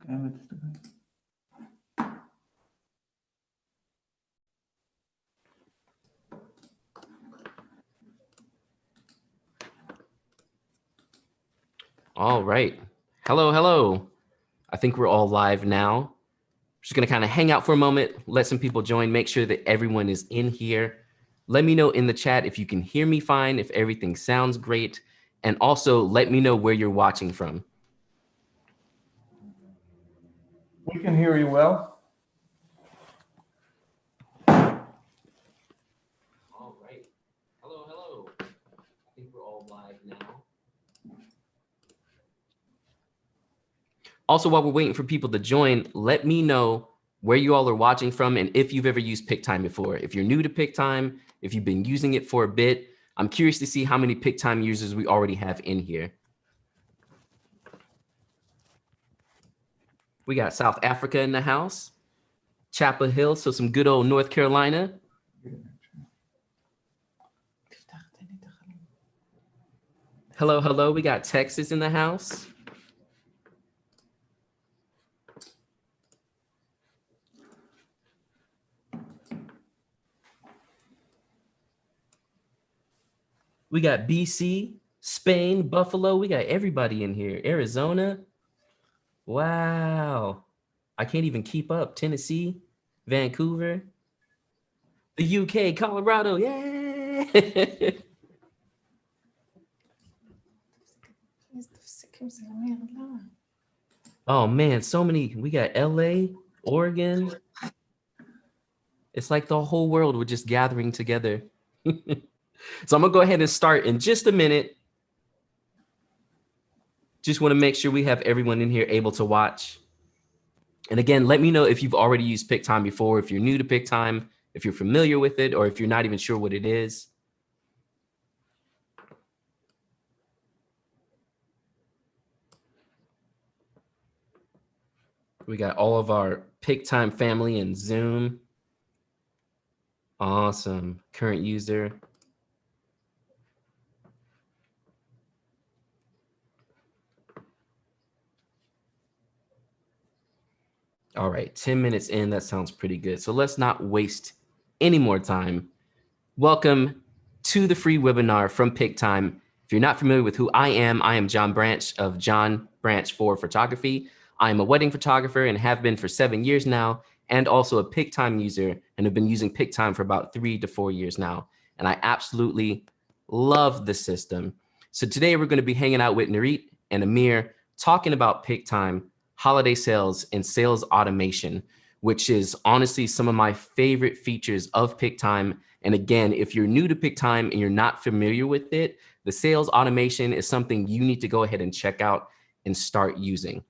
Okay, let's do it. All right. Hello, hello. I think we're all live now. Just gonna kind of hang out for a moment, let some people join, make sure that everyone is in here. Let me know in the chat if you can hear me fine, if everything sounds great, and also let me know where you're watching from. We can hear you well. All right. Hello, hello. I think we're all live now. Also, while we're waiting for people to join, let me know where you all are watching from and if you've ever used Pic-Time before. If you're new to Pic-Time, if you've been using it for a bit, I'm curious to see how many Pic-Time users we already have in here. We got South Africa in the house, Chapel Hill, so some good old North Carolina. Hello, hello, we got Texas in the house. We got BC, Spain, Buffalo. We got everybody in here. Arizona. Wow. I can't even keep up. Tennessee, Vancouver, the UK, Colorado. Yay. Oh man, so many. We got LA, Oregon. It's like the whole world we're just gathering together. So I'm gonna go ahead and start in just a minute. Just want to make sure we have everyone in here able to watch. And again, let me know if you've already used Pic-Time before, if you're new to Pic-Time, if you're familiar with it, or if you're not even sure what it is. We got all of our Pic-Time family in Zoom. Awesome. Current user. All right, 10 minutes in, that sounds pretty good. So let's not waste any more time. Welcome to the free webinar from Pic-Time. If you're not familiar with who I am John Branch of John Branch IV Photography. I'm a wedding photographer and have been for 7 years now, and also a Pic-Time user and have been using Pic-Time for about 3 to 4 years now. And I absolutely love the system. So today we're gonna be hanging out with Nirit and Amir talking about Pic-Time, holiday sales, and sales automation, which is honestly some of my favorite features of Pic-Time. And again, if you're new to Pic-Time and you're not familiar with it, the sales automation is something you need to go ahead and check out and start using.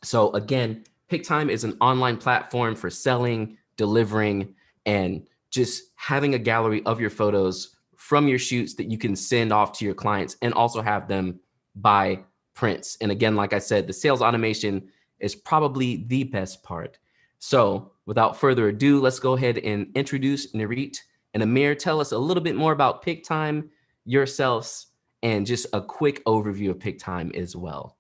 So again, Pic-Time is an online platform for selling, delivering, and just having a gallery of your photos from your shoots that you can send off to your clients and also have them buy prints. And again, like I said, the sales automation is probably the best part. So without further ado, let's go ahead and introduce Nirit and Amir. Tell us a little bit more about Pic-Time, yourselves, and just a quick overview of Pic-Time as well.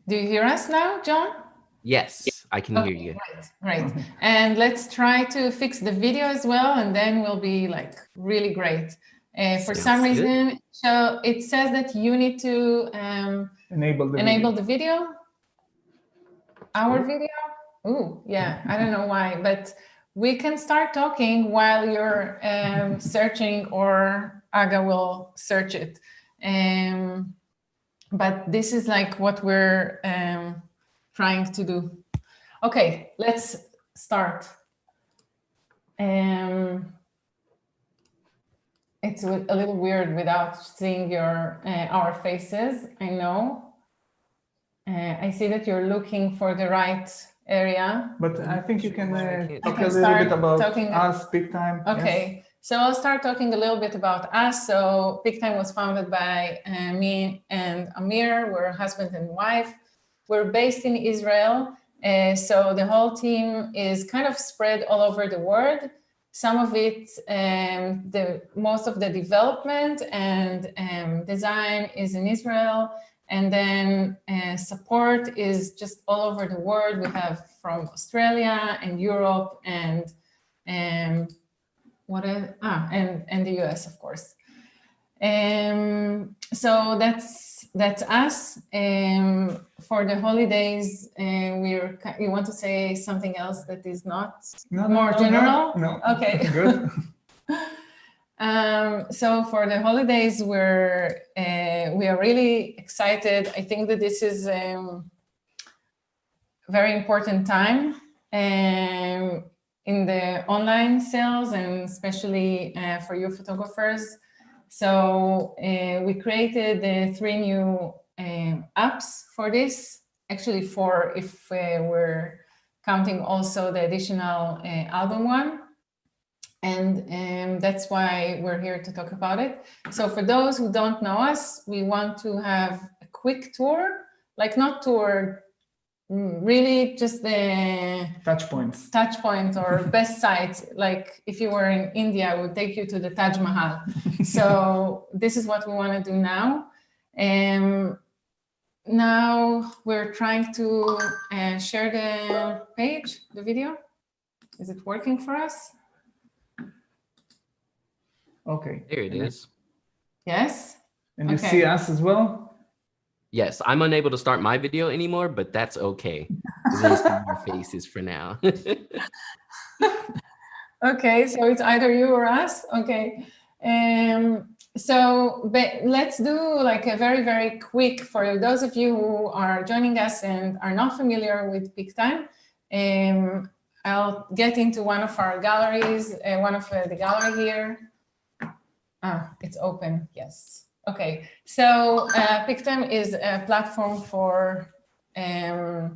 Do you hear us now, John? Yes, I can hear you. Right. And let's try to fix the video as well, and then we'll be like really great. For some reason, so it says that you need to enable the video. Our video? Ooh, yeah, I don't know why, but we can start talking while you're searching, or Aga will search it. But this is like what we're trying to do. Okay, let's start. It's a little weird without seeing our faces, I know. I see that you're looking for the right area. But I think you can talk a little bit about us, Pic-Time. Okay, So I'll start talking a little bit about us. So Pic-Time was founded by me and Amir. We're husband and wife. We're based in Israel. So the whole team is kind of spread all over the world. Some of it, most of the development and design is in Israel. And then support is just all over the world. We have from Australia and Europe and the US, of course. So that's us. For the holidays, you want to say something else that is not more general? No. Okay. Good. So for the holidays, we are really excited. I think that this is a very important time in the online sales, and especially for you photographers. So we created 3 new apps for this. Actually 4 if we're counting also the additional album one. And that's why we're here to talk about it. So for those who don't know us, we want to have a quick tour, like not tour, really just the touch points or best sites. Like if you were in India, I would take you to the Taj Mahal. So this is what we want to do now. Now we're trying to share the page, the video. Is it working for us? Okay. There it is. Yes. And you see us as well? Yes, I'm unable to start my video anymore, but that's okay. We're going to see your faces for now. Okay, so it's either you or us. Okay. So let's do like a very, very quick, for those of you who are joining us and are not familiar with Pic-Time. I'll get into one of our galleries, one of the gallery here. It's open, yes. Okay, so Pic-Time is a platform for the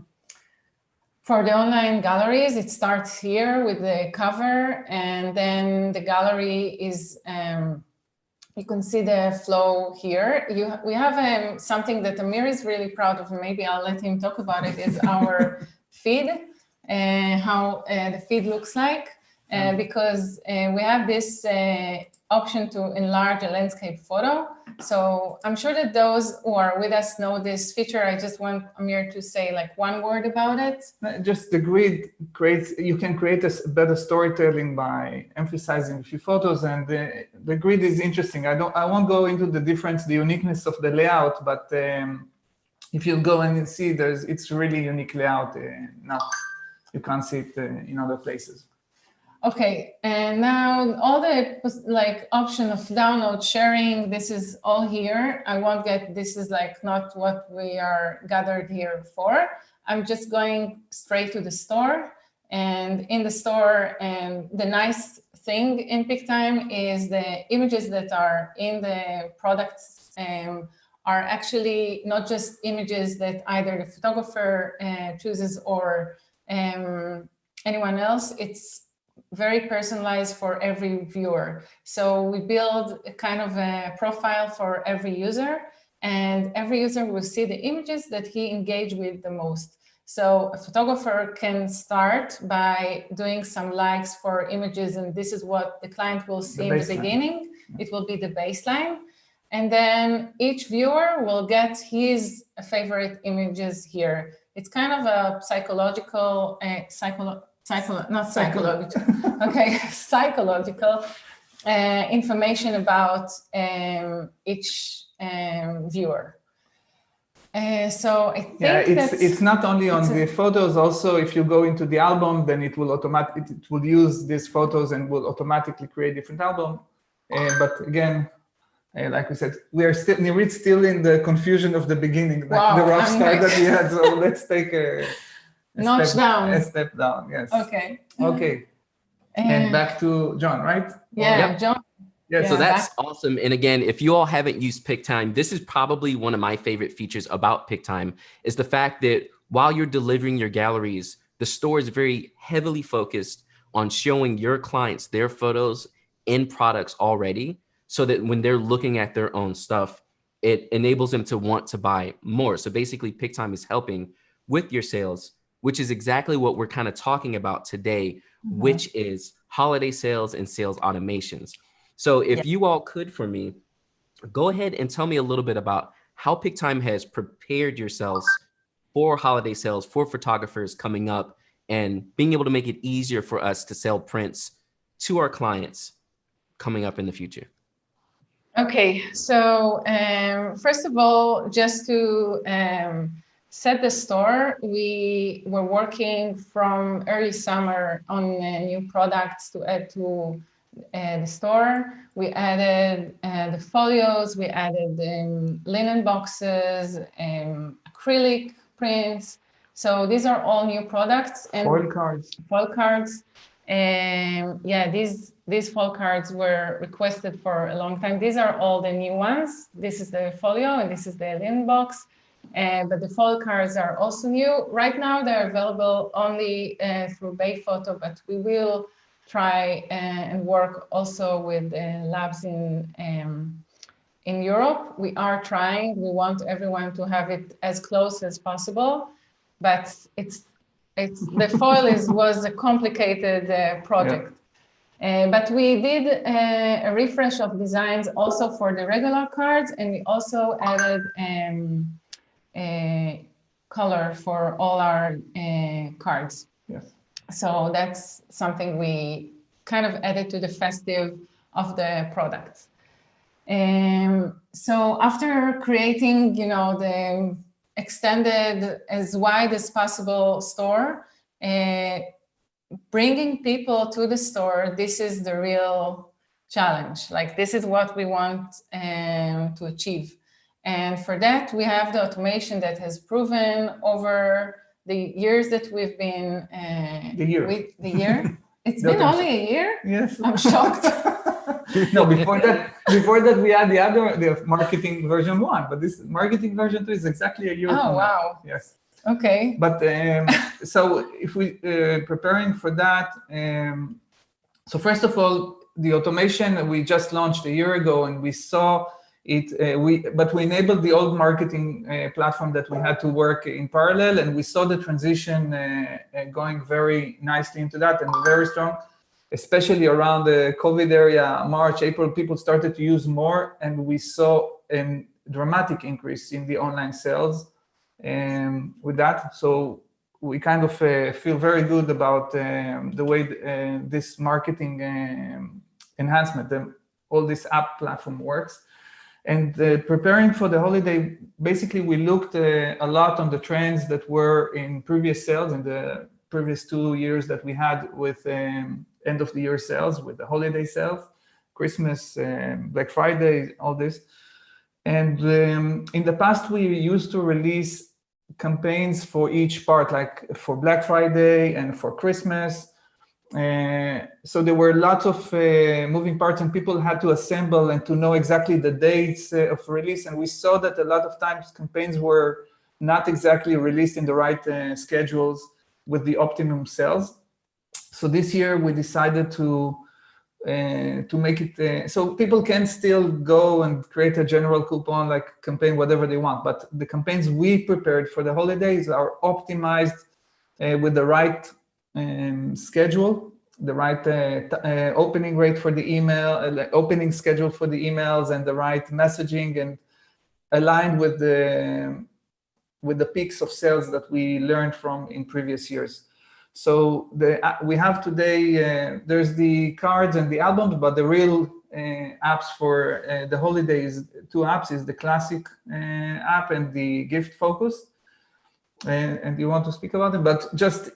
online galleries. It starts here with the cover, and then the gallery is, you can see the flow here. We have something that Amir is really proud of, and maybe I'll let him talk about it, is our feed, how the feed looks like, because we have this option to enlarge a landscape photo. So I'm sure that those who are with us know this feature. I just want Amir to say like one word about it. Just the grid you can create a better storytelling by emphasizing a few photos, and the grid is interesting. I won't go into the difference, the uniqueness of the layout, but if you go and see, it's really unique layout. You can't see it in other places. Okay, and now all the like option of download, sharing, this is all here. This is like not what we are gathered here for. I'm just going straight to the store, and in the store, and the nice thing in Pic-Time is the images that are in the products are actually not just images that either the photographer chooses or anyone else. It's very personalized for every viewer. So we build a kind of a profile for every user, and every user will see the images that he engaged with the most. So a photographer can start by doing some likes for images, and this is what the client will see in the beginning. It will be the baseline. And then each viewer will get his favorite images here. It's kind of a psychological, psychological information about each viewer. So I think it's not only on the photos. Also, if you go into the album, then it will use these photos and will automatically create different album. But again, like we said, we are still Nirit's still in the confusion of the beginning, the rough start that we had. So let's take a step down. Yes. Okay. And back to John, right? Yeah, John. Yeah, so that's awesome. And again, if you all haven't used Pic-Time, this is probably one of my favorite features about Pic-Time, is the fact that while you're delivering your galleries, the store is very heavily focused on showing your clients their photos in products already, so that when they're looking at their own stuff, it enables them to want to buy more. So basically, Pic-Time is helping with your sales, which is exactly what we're kind of talking about today, which is holiday sales and sales automations. So if you all could, for me, go ahead and tell me a little bit about how Pic-Time has prepared yourselves for holiday sales, for photographers coming up, and being able to make it easier for us to sell prints to our clients coming up in the future. Okay, so first of all, just to set the store, we were working from early summer on new products to add to the store. We added the folios, we added linen boxes, acrylic prints. So these are all new products. And foil cards. Foil cards. Yeah, these foil cards were requested for a long time. These are all the new ones. This is the folio and this is the linen box. But the foil cards are also new. Right now, they're available only through Bay Photo, but we will try and work also with labs in Europe. We are trying. We want everyone to have it as close as possible, but the foil was a complicated project. But we did a refresh of designs also for the regular cards, and we also added color for all our cards. Yes. So that's something we kind of added to the festive of the products. So after creating, the extended as wide as possible store, bringing people to the store, this is the real challenge. Like, this is what we want to achieve. And for that, we have the automation that has proven over the years that we've been with the year. It's been only a year? Yes. I'm shocked. No, before that we had the marketing version 1, but this marketing version 2 is exactly a year from now. Wow. Yes. Okay. But so if we preparing for that, so first of all, the automation we just launched a year ago, and we saw it. But we enabled the old marketing platform that we had to work in parallel, and we saw the transition going very nicely into that and very strong, especially around the COVID area, March, April. People started to use more, and we saw a dramatic increase in the online sales with that. So we kind of feel very good about the way this marketing enhancement, all this app platform works. And preparing for the holiday, basically we looked a lot on the trends that were in previous sales in the previous 2 years that we had with end of the year sales, with the holiday sales, Christmas, Black Friday, all this. And in the past, we used to release campaigns for each part, like for Black Friday and for Christmas. So there were lots of moving parts, and people had to assemble and to know exactly the dates of release. And we saw that a lot of times campaigns were not exactly released in the right schedules with the optimum sales. So this year we decided to make it so people can still go and create a general coupon, like campaign, whatever they want. But the campaigns we prepared for the holidays are optimized with the right schedule, the right opening rate for the email, opening schedule for the emails, and the right messaging, and aligned with the peaks of sales that we learned from in previous years. So we have today, there's the cards and the albums, but the real apps for the holidays, 2 apps, is the classic app and the gift focus. And you want to speak about it, but just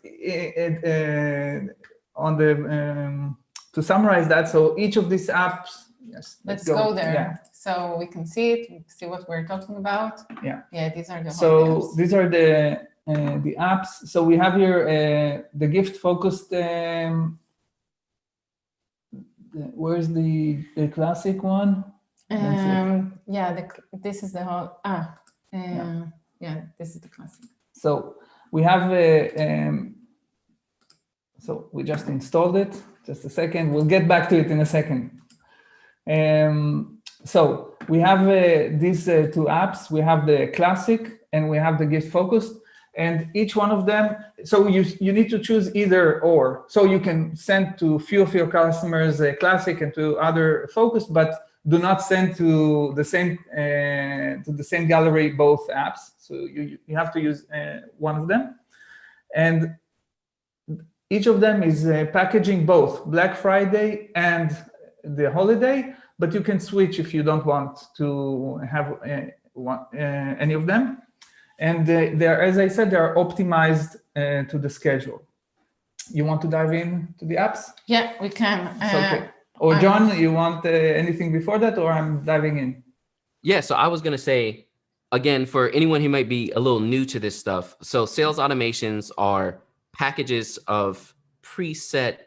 on the to summarize that. So each of these apps, yes. Let's go there. Yeah. So we can see it, see what we're talking about. Yeah. Yeah, these are the. So these are the apps. So we have here the gift focused. Where's the classic one? Yeah, this is the whole. Yeah, this is the classic. So we have so we just installed it. just a second. We'll get back to it in a second. So we have these two apps. We have the classic and we have the gift focused, and each one of them, so you need to choose either or. So you can send to few of your customers classic and to other focused, but do not send to the same gallery both apps. So you have to use one of them. And each of them is packaging both Black Friday and the holiday, but you can switch if you don't want to have any of them. And they're, as I said, they're optimized to the schedule. You want to dive in to the apps? Yeah, we can. Okay. Or John, you want anything before that, or I'm diving in? Yeah, so I was going to say, again, for anyone who might be a little new to this stuff, so sales automations are packages of preset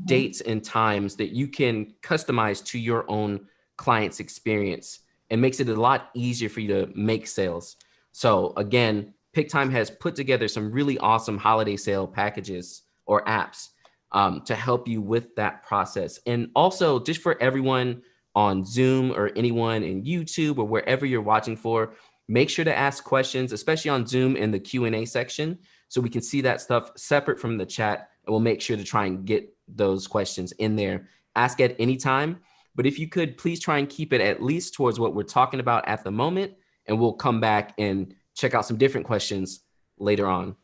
dates and times that you can customize to your own client's experience, and makes it a lot easier for you to make sales. So again, Pic-Time has put together some really awesome holiday sale packages or apps to help you with that process. And also, just for everyone on Zoom or anyone in YouTube or wherever you're watching for, make sure to ask questions, especially on Zoom in the Q&A section, so we can see that stuff separate from the chat, and we'll make sure to try and get those questions in there. Ask at any time, but if you could, please try and keep it at least towards what we're talking about at the moment, and we'll come back and check out some different questions later on.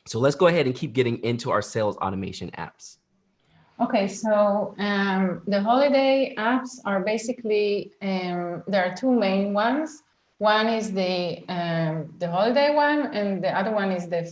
So let's go ahead and keep getting into our sales automation apps. Okay, so the holiday apps are basically, there are two main ones. One is the holiday one, and the other one is the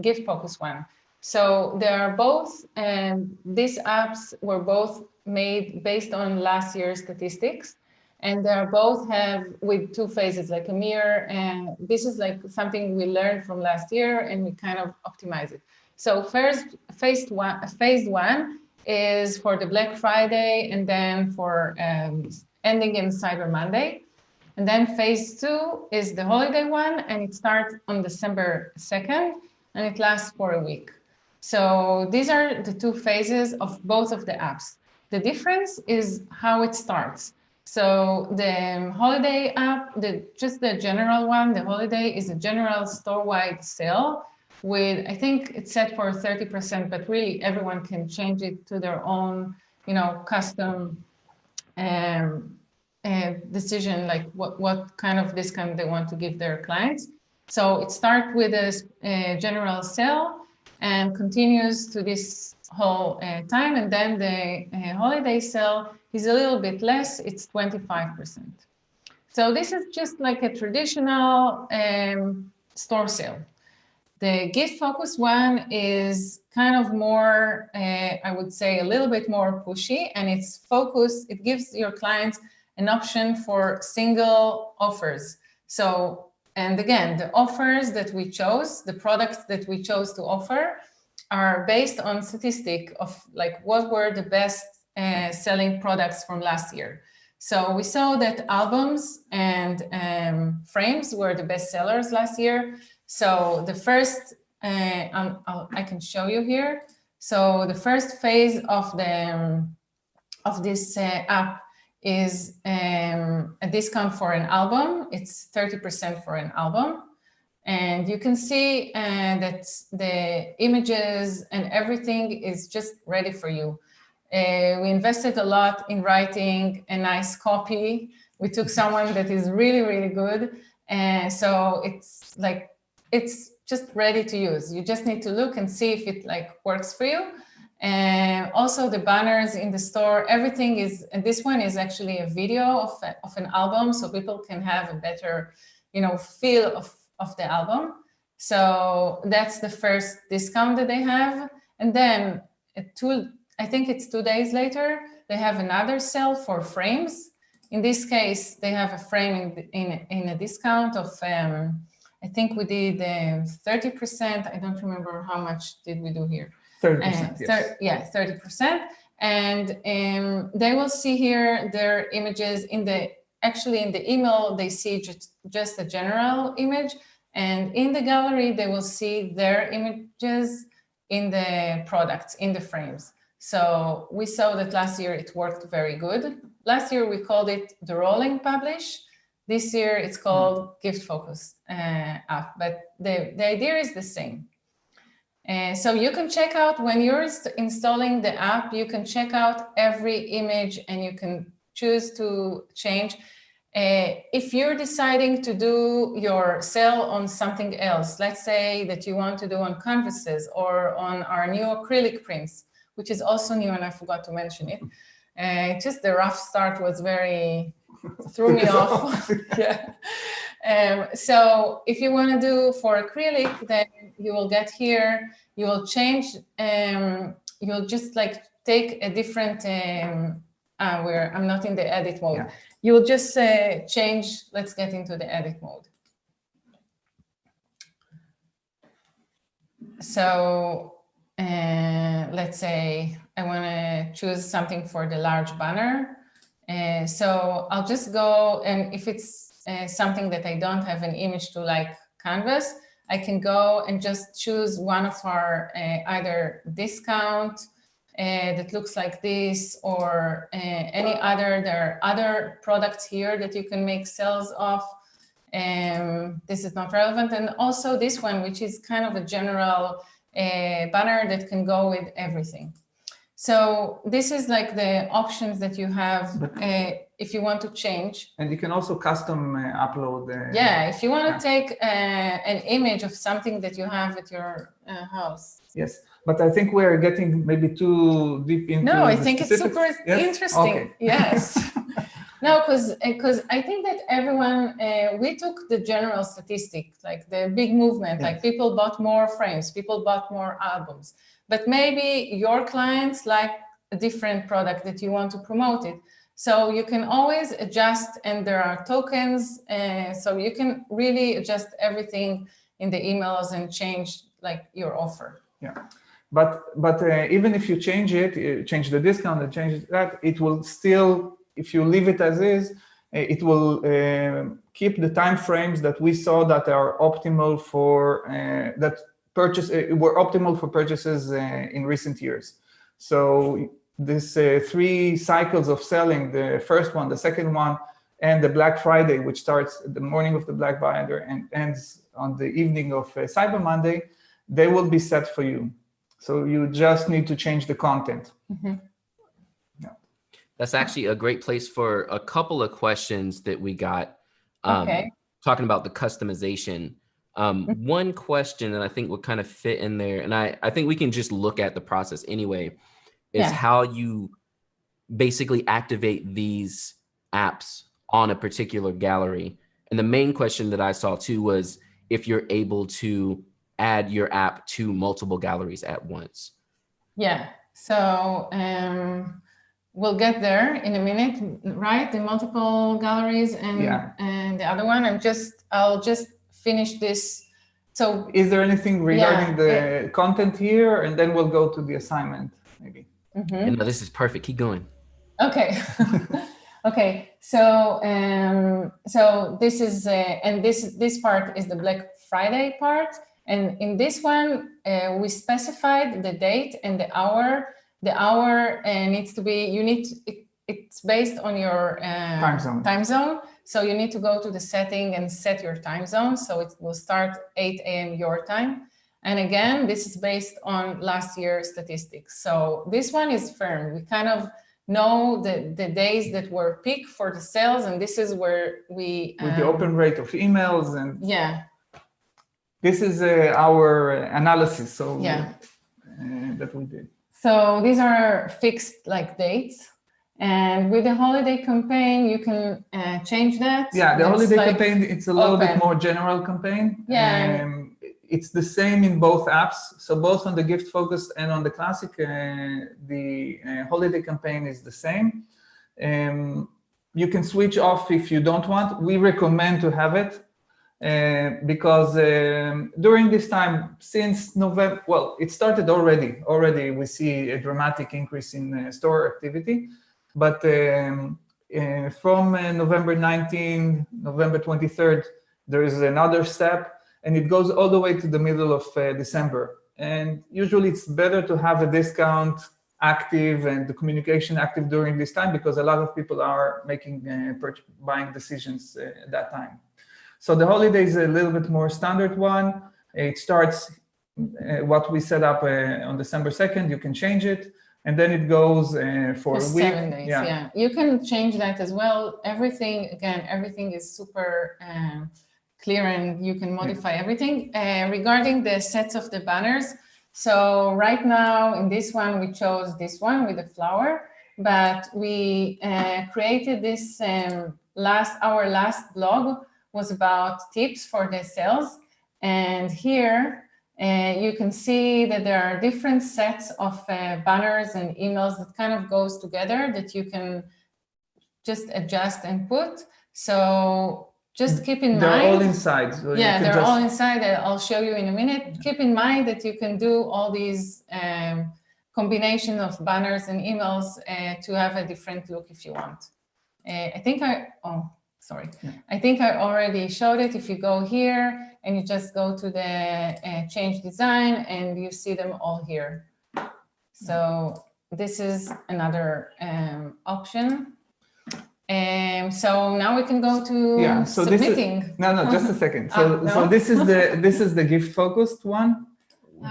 gift focus one. So they are both, these apps were both made based on last year's statistics, and they are both have with two phases, like Amir, and this is like something we learned from last year, and we kind of optimize it. So first, phase one is for the Black Friday, and then for ending in Cyber Monday. And then phase two is the holiday one, and it starts on December 2nd, and it lasts for a week. So these are the two phases of both of the apps. The difference is how it starts. So the holiday app, just the general one, the holiday is a general store-wide sale with, I think it's set for 30%, but really everyone can change it to their own, custom decision, like what kind of discount they want to give their clients. So it starts with a general sale and continues to this whole time. And then the holiday sale is a little bit less, it's 25%. So this is just like a traditional store sale. The gift focus one is kind of more, I would say, a little bit more pushy, and it's focused, it gives your clients an option for single offers. So, and again, the offers that we chose, the products that we chose to offer are based on statistic of like what were the best selling products from last year. So we saw that albums and frames were the best sellers last year. So the first, I can show you here. So the first phase of this app is a discount for an album. It's 30% for an album. And you can see that the images and everything is just ready for you. We invested a lot in writing a nice copy. We took someone that is really, really good. And so it's just ready to use. You just need to look and see if it works for you. And also the banners in the store, everything is, and this one is actually a video of an album, so people can have a better, feel of the album. So that's the first discount that they have. And then I think it's 2 days later, they have another sale for frames. In this case, they have a frame in a discount of, I think we did 30%. I don't remember how much did we do here. 30%, yes. Yeah, 30%. And they will see here their images actually in the email, they see just a general image. And in the gallery, they will see their images in the products, in the frames. So we saw that last year it worked very good. Last year we called it the rolling publish. This year it's called gift focused app, but the idea is the same. So you can check out when you're installing the app, you can check out every image and you can choose to change. If you're deciding to do your sale on something else, let's say that you want to do on canvases or on our new acrylic prints, which is also new and I forgot to mention it. Just the rough start was threw me off. Yeah. So if you want to do for acrylic, then you will get here, you will change, you'll just like take a different, where I'm not in the edit mode. Yeah. You'll just change, let's get into the edit mode. So let's say I want to choose something for the large banner. So I'll just go, and if it's something that I don't have an image to, like Canvas, I can go and just choose one of our either discount that looks like this, or any other. There are other products here that you can make sales of. This is not relevant. And also this one, which is kind of a general banner that can go with everything. So this is like the options that you have if you want to change. And you can also custom upload. Yeah, if you want to take an image of something that you have at your house. Yes, but I think we're getting maybe too deep into. No, I think specifics. It's super interesting. Okay. Yes. No, because I think that everyone, we took the general statistic, like the big movement, like people bought more frames, people bought more albums. But maybe your clients like a different product that you want to promote it. So you can always adjust, and there are tokens. So you can really adjust everything in the emails and change like your offer. Yeah, but even if you change it, you change the discount and change that, it will still, if you leave it as is, it will keep the time frames that we saw that are optimal for were optimal for purchases in recent years. So this 3 cycles of selling, the first one, the second one, and the Black Friday, which starts the morning of the Black Friday and ends on the evening of Cyber Monday, they will be set for you. So you just need to change the content. Mm-hmm. Yeah. That's actually a great place for a couple of questions that we got talking about the customization. One question that I think would kind of fit in there, and I think we can just look at the process anyway, is how you basically activate these apps on a particular gallery. And the main question that I saw too was if you're able to add your app to multiple galleries at once. Yeah, so we'll get there in a minute, right? The multiple galleries and the other one. I'll just finish this. So is there anything regarding the content here? And then we'll go to the assignment, maybe. Mm-hmm. No, this is perfect. Keep going. Okay. Okay. So so this is and this part is the Black Friday part. And in this one, we specified the date and the hour. The hour needs to be, it's based on your time zone. So you need to go to the setting and set your time zone. So it will start 8 a.m. your time. And again, this is based on last year's statistics. So this one is firm. We kind of know the days that were peak for the sales. And this is where we... with the open rate of emails and... Yeah. This is our analysis, so that we did. So these are fixed like dates. And with the holiday campaign, you can change that. Yeah, the holiday campaign, it's a little bit more general campaign. Yeah. It's the same in both apps. So both on the gift focused and on the classic, the holiday campaign is the same. You can switch off if you don't want. We recommend to have it. Because during this time, since November, well, it started already. Already we see a dramatic increase in store activity. But from November 19, November 23rd, there is another step, and it goes all the way to the middle of December. And usually it's better to have a discount active and the communication active during this time, because a lot of people are making buying decisions at that time. So the holiday is a little bit more standard one. It starts what we set up on December 2nd. You can change it, and then it goes for a week. 7 days. Yeah, you can change that as well. Everything is super clear, and you can modify everything. Regarding the sets of the banners, so right now in this one we chose this one with the flower, but we created this our last blog was about tips for the sales, and here you can see that there are different sets of banners and emails that kind of goes together that you can just adjust and put. So just keep in mind. They're all inside. So yeah, they're all inside. I'll show you in a minute. Keep in mind that you can do all these combination of banners and emails to have a different look if you want. I think I already showed it. If you go here and you just go to the change design and you see them all here. So this is another option. So now we can go to submitting. Just a second. So this is the gift focused one.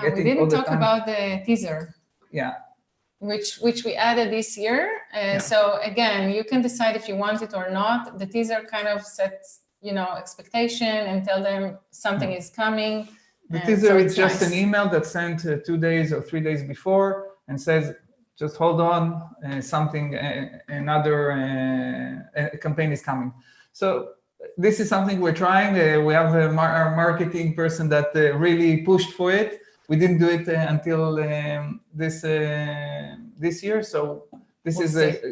We didn't talk about the teaser. Yeah. Which we added this year. So again, you can decide if you want it or not. The teaser kind of sets, expectation and tell them something is coming. The teaser is just an email that's sent 2 days or 3 days before and says, just hold on, another campaign is coming. So this is something we're trying. We have our marketing person that really pushed for it. We didn't do it until this year. So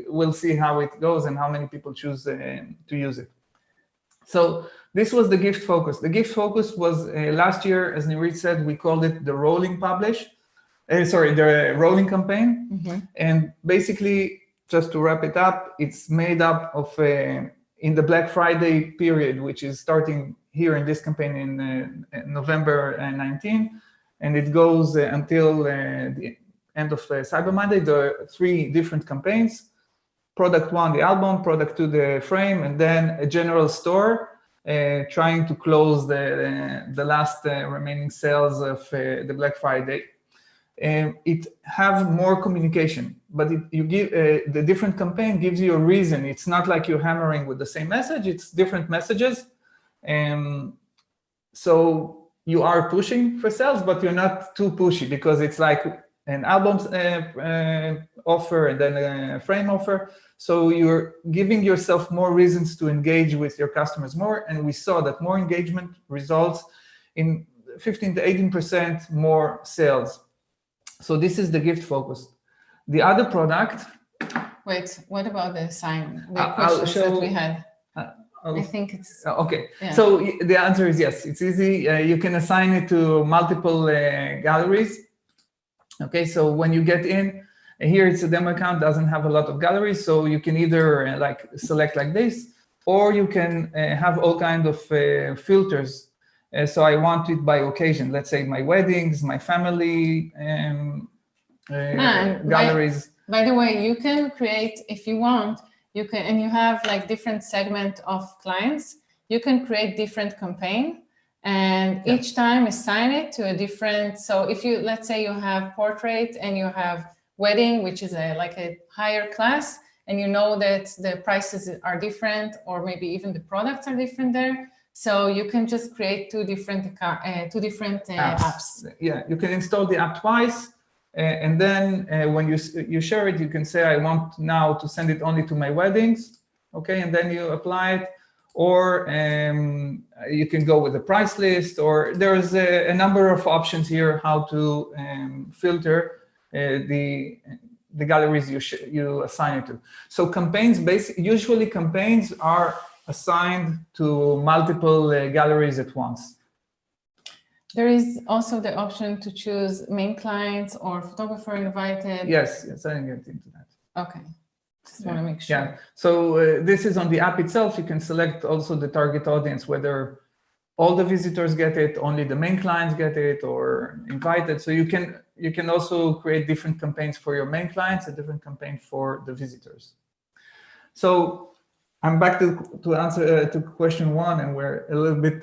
we'll see how it goes and how many people choose to use it. So this was the gift focus. The gift focus was last year, as Nirit said, we called it the rolling publish. The rolling campaign. Mm-hmm. And basically, just to wrap it up, it's made up of in the Black Friday period, which is starting here in this campaign in November 19, and it goes until the end of Cyber Monday. There are 3 different campaigns: product 1, the album; product 2, the frame; and then a general store trying to close the last remaining sales of the Black Friday. It have more communication, but you give the different campaign gives you a reason. It's not like you're hammering with the same message. It's different messages, so you are pushing for sales, but you're not too pushy, because it's like an album offer and then a frame offer. So you're giving yourself more reasons to engage with your customers more, and we saw that more engagement results in 15 to 18% more sales. So this is the gift focus. The other product. Wait, what about the sign? The questions that we had. I think it's okay. Yeah. So the answer is yes. It's easy. You can assign it to multiple galleries. Okay. So when you get in, here it's a demo account, doesn't have a lot of galleries. So you can either select like this, or you can have all kinds of filters. So I want it by occasion. Let's say my weddings, my family galleries. By the way, you can create, if you want, you can, and you have different segment of clients, you can create different campaign, and each time assign it to a different. So if you, let's say you have portrait and you have wedding, which is a higher class, and you know that the prices are different, or maybe even the products are different there. So you can just create two different apps. Yeah, you can install the app twice, and then when you share it, you can say, I want now to send it only to my weddings, okay? And then you apply it, or you can go with a price list, or there's a number of options here how to filter the galleries you assign it to. So campaigns, usually campaigns are assigned to multiple galleries at once. There is also the option to choose main clients or photographer invited. Yes, I didn't get into that. Okay, just want to make sure. Yeah, so this is on the app itself. You can select also the target audience, whether all the visitors get it, only the main clients get it, or invited. So you can also create different campaigns for your main clients, a different campaign for the visitors. So I'm back to answer to question one, and we're a little bit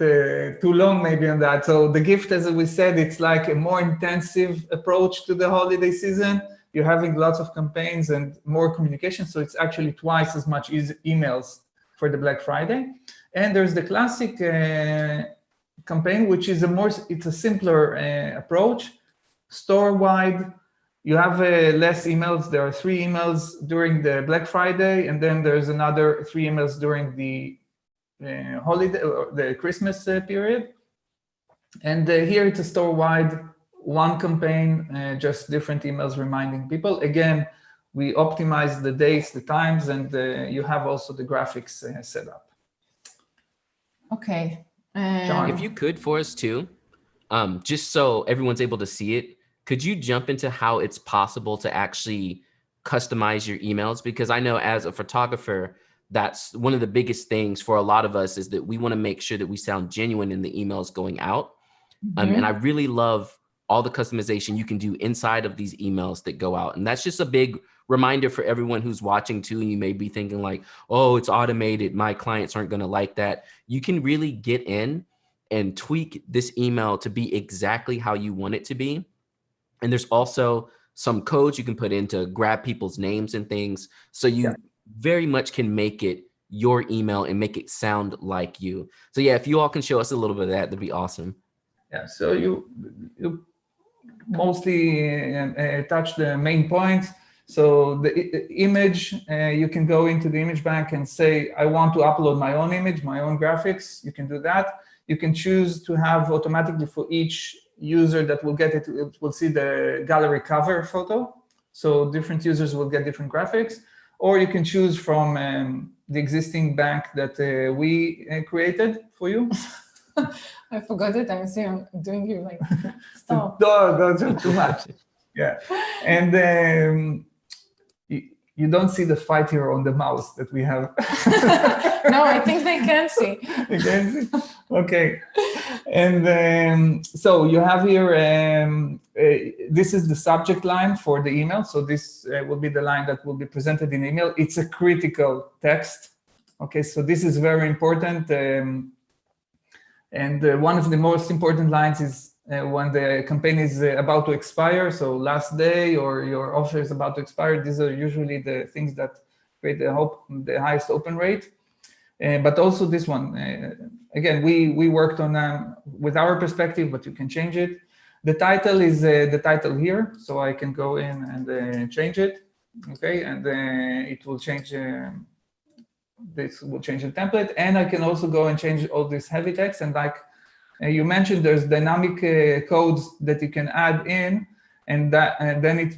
too long maybe on that. So the gift, as we said, it's like a more intensive approach to the holiday season. You're having lots of campaigns and more communication. So it's actually twice as much emails for the Black Friday. And there's the classic campaign, which is it's a simpler approach, store-wide. You have less emails. There are 3 emails during the Black Friday, and then there's another 3 emails during the holiday, or the Christmas period. And here it's a store-wide, one campaign, just different emails reminding people. Again, we optimize the dates, the times, and you have also the graphics set up. Okay. John. If you could for us too, just so everyone's able to see it, could you jump into how it's possible to actually customize your emails? Because I know as a photographer, that's one of the biggest things for a lot of us, is that we want to make sure that we sound genuine in the emails going out. And I really love all the customization you can do inside of these emails that go out. And that's just a big reminder for everyone who's watching too. And you may be thinking like, oh, it's automated, my clients aren't going to like that. You can really get in and tweak this email to be exactly how you want it to be. And there's also some codes you can put in to grab people's names and things. So you very much can make it your email and make it sound like you. So yeah, if you all can show us a little bit of that, that'd be awesome. Yeah, so you mostly touch the main points. So the image, you can go into the image bank and say, I want to upload my own image, my own graphics. You can do that. You can choose to have automatically for each user that will get it, it will see the gallery cover photo. So different users will get different graphics. Or you can choose from the existing bank that we created for you. I forgot it. I'm doing you like, stop. No, don't too much. Yeah. And you don't see the fight here on the mouse that we have. No, I think they can see. You can see? Okay. And so you have here, this is the subject line for the email. So this will be the line that will be presented in email. It's a critical text. Okay, so this is very important. And one of the most important lines is when the campaign is about to expire, so last day or your offer is about to expire. These are usually the things that create the highest open rate. But also this one, again, we worked on with our perspective, but you can change it. The title is the title here, so I can go in and change it. Okay, and it will change. This will change the template, and I can also go and change all this heavy text. And like you mentioned, there's dynamic codes that you can add in, and then it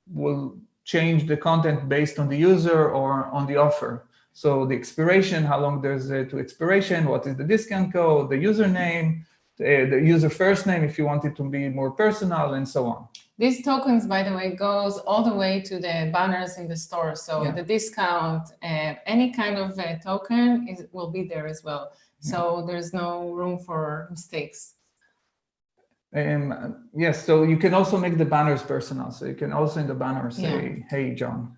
will change the content based on the user or on the offer. So the expiration, how long there's to expiration, what is the discount code, the username, the user first name if you want it to be more personal, and so on. These tokens, by the way, goes all the way to the banners in the store. So the discount, any kind of token will be there as well. So there's no room for mistakes. Yes, so you can also make the banners personal. So you can also in the banner say, hey, John.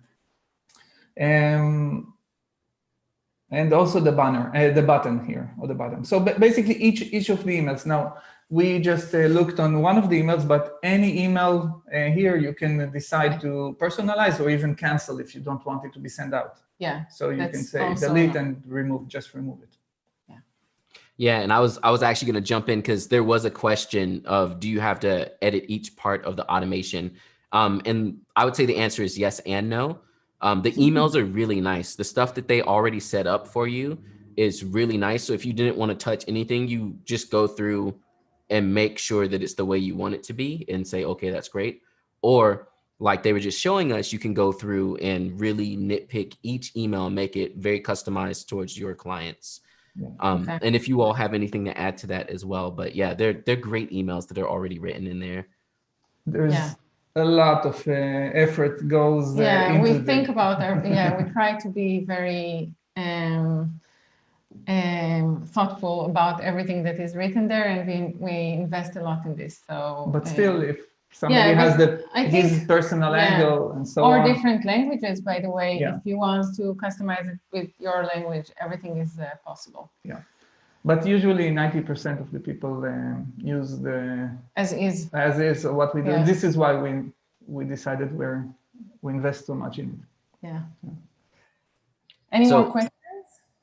And also the banner, the button here, or the button. So basically each of the emails. Now, we just looked on one of the emails, but any email here you can decide to personalize or even cancel if you don't want it to be sent out. Yeah. So you can say delete and just remove it. Yeah. Yeah, and I was actually going to jump in because there was a question of, do you have to edit each part of the automation? And I would say the answer is yes and no. The emails are really nice. The stuff that they already set up for you is really nice. So if you didn't want to touch anything, you just go through and make sure that it's the way you want it to be and say, okay, that's great. Or like they were just showing us, you can go through and really nitpick each email and make it very customized towards your clients. Yeah. And if you all have anything to add to that as well, but yeah, they're great emails that are already written in there. There's a lot of effort goes into we think about our, we try to be very thoughtful about everything that is written there, and we invest a lot in this. So, but still, if somebody has his personal angle and so or on. different languages, by the way, Yeah. if you want to customize it with your language, everything is possible. Yeah, but usually 90% of the people use the as is what we do. Yes. This is why we decided we invest so much in it. Yeah. Any more questions?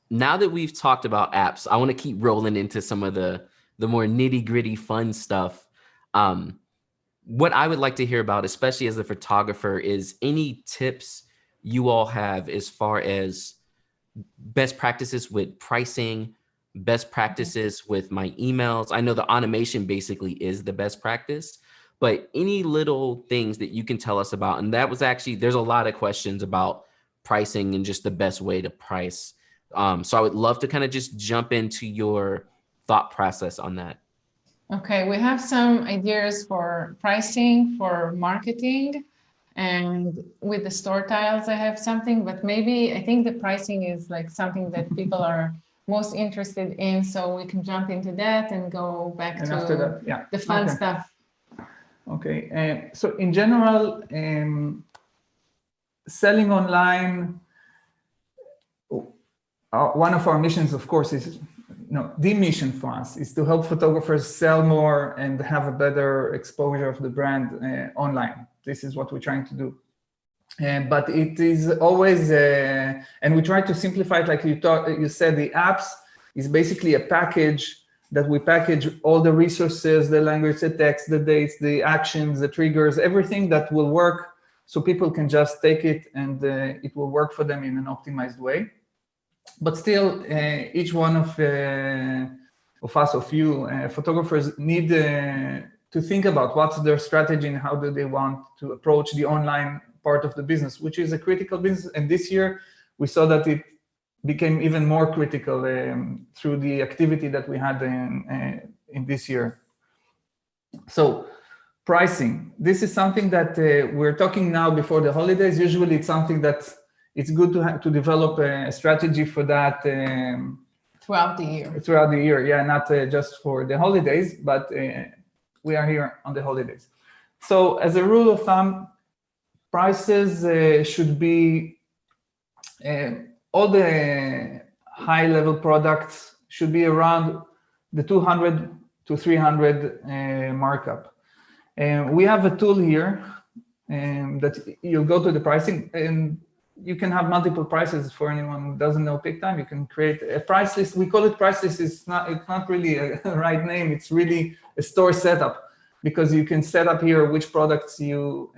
Now that we've talked about apps, I want to keep rolling into some of the more nitty gritty fun stuff. What I would like to hear about, especially as a photographer, is any tips you all have as far as best practices with pricing, best practices with my emails. I know the automation basically is the best practice, but any little things that you can tell us about. And that was actually, there's a lot of questions about pricing and just the best way to price. So I would love to kind of just jump into your thought process on that. Okay, we have some ideas for pricing, for marketing, and with the store tiles, I have something, but maybe I think the pricing is like something that people are most interested in. So we can jump into that and go back to after that, yeah. the fun stuff. Okay, so in general, selling online, one of our missions, of course, is the mission for us is to help photographers sell more and have a better exposure of the brand online. This is what we're trying to do. But it is always, and we try to simplify it, like you said, the apps is basically a package that we package all the resources, the language, the text, the dates, the actions, the triggers, everything that will work so people can just take it and it will work for them in an optimized way. But still, each one of us, of you, photographers need to think about what's their strategy and how do they want to approach the online part of the business, which is a critical business. And this year, we saw that it became even more critical through the activity that we had in this year. So pricing, this is something that we're talking now before the holidays. Usually it's something that it's good to develop a strategy for that throughout the year. Throughout the year, yeah, not just for the holidays, but we are here on the holidays. So as a rule of thumb, prices should be, all the high-level products should be around the 200 to 300 markup. We have a tool here that you'll go to the pricing, and you can have multiple prices. For anyone who doesn't know Pic-Time, you can create a price list. We call it price list. It's not really a right name. It's really a store setup, because you can set up here which products you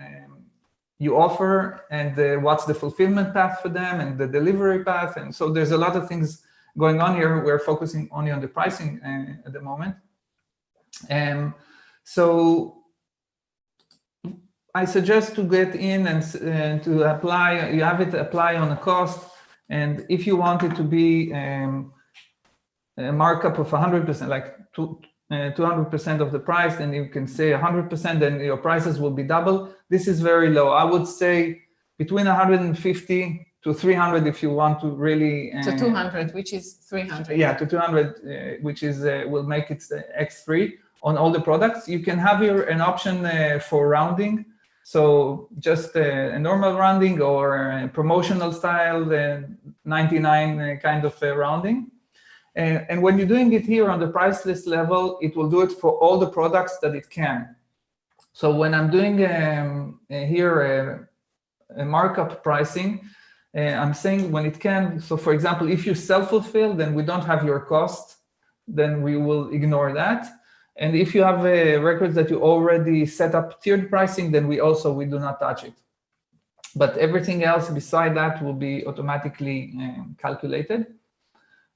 offer and what's the fulfillment path for them and the delivery path. And so there's a lot of things going on here. We're focusing only on the pricing at the moment. So I suggest to get in and to apply, you have it apply on a cost. And if you want it to be a markup of 100%, like 200% of the price, then you can say 100%, then your prices will be double. This is very low. I would say between 150 to 300 if you want to really... to 200, which is 300. Yeah, to 200, which is will make it X3 on all the products. You can have here an option for rounding. So just a normal rounding or a promotional style, 99 kind of rounding. And when you're doing it here on the price list level, it will do it for all the products that it can. So when I'm doing here a markup pricing, I'm saying when it can. So for example, if you self-fulfill, then we don't have your cost, then we will ignore that. And if you have records that you already set up tiered pricing, then we do not touch it. But everything else beside that will be automatically calculated.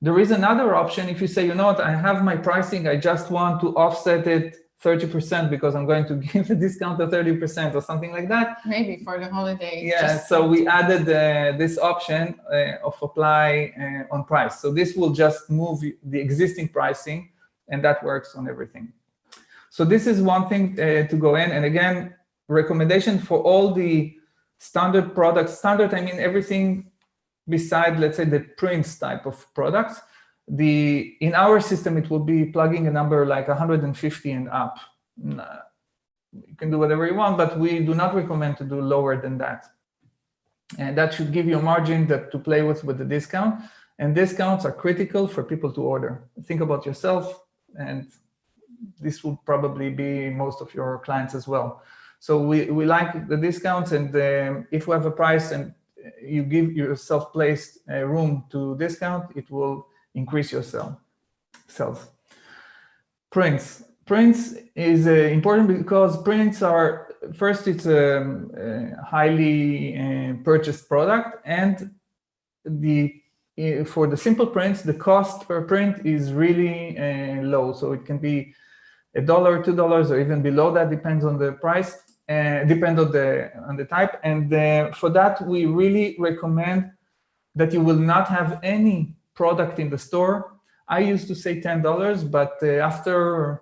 There is another option. If you say, you know what, I have my pricing, I just want to offset it 30% because I'm going to give a discount of 30% or something like that. Maybe for the holiday. Yeah, so we added this option of apply on price. So this will just move the existing pricing, and that works on everything. So this is one thing to go in. And again, recommendation for all the standard products. Standard, I mean everything beside, let's say, the prints type of products. In our system, it will be plugging a number like 150 and up. You can do whatever you want, but we do not recommend to do lower than that. And that should give you a margin to play with the discount. And discounts are critical for people to order. Think about yourself, and this will probably be most of your clients as well. So we like the discounts, and if we have a price and you give yourself placed room to discount, it will increase your sales. Prints. Prints is important because prints are, first, it's a highly purchased product, and for the simple prints, the cost per print is really low. So it can be $1, $2, or even below that, depends on the price, depends on the type. And for that, we really recommend that you will not have any product in the store. I used to say $10, but after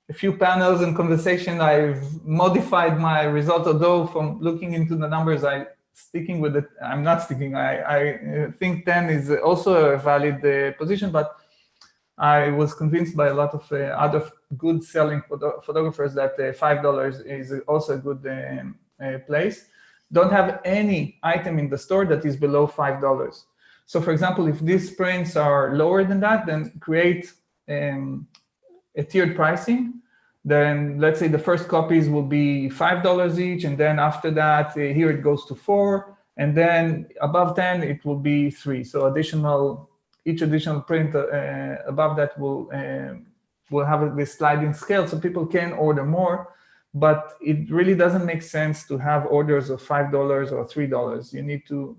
a few panels and conversation, I've modified my result. Although from looking into the numbers, I'm not sticking. I think 10 is also a valid position, but I was convinced by a lot of other good selling photographers that $5 is also a good place. Don't have any item in the store that is below $5. So for example, if these prints are lower than that, then create a tiered pricing. Then let's say the first copies will be $5 each, and then after that, here it goes to $4, and then above 10, it will be $3. So each additional print above that will have this sliding scale, so people can order more, but it really doesn't make sense to have orders of $5 or $3. You need to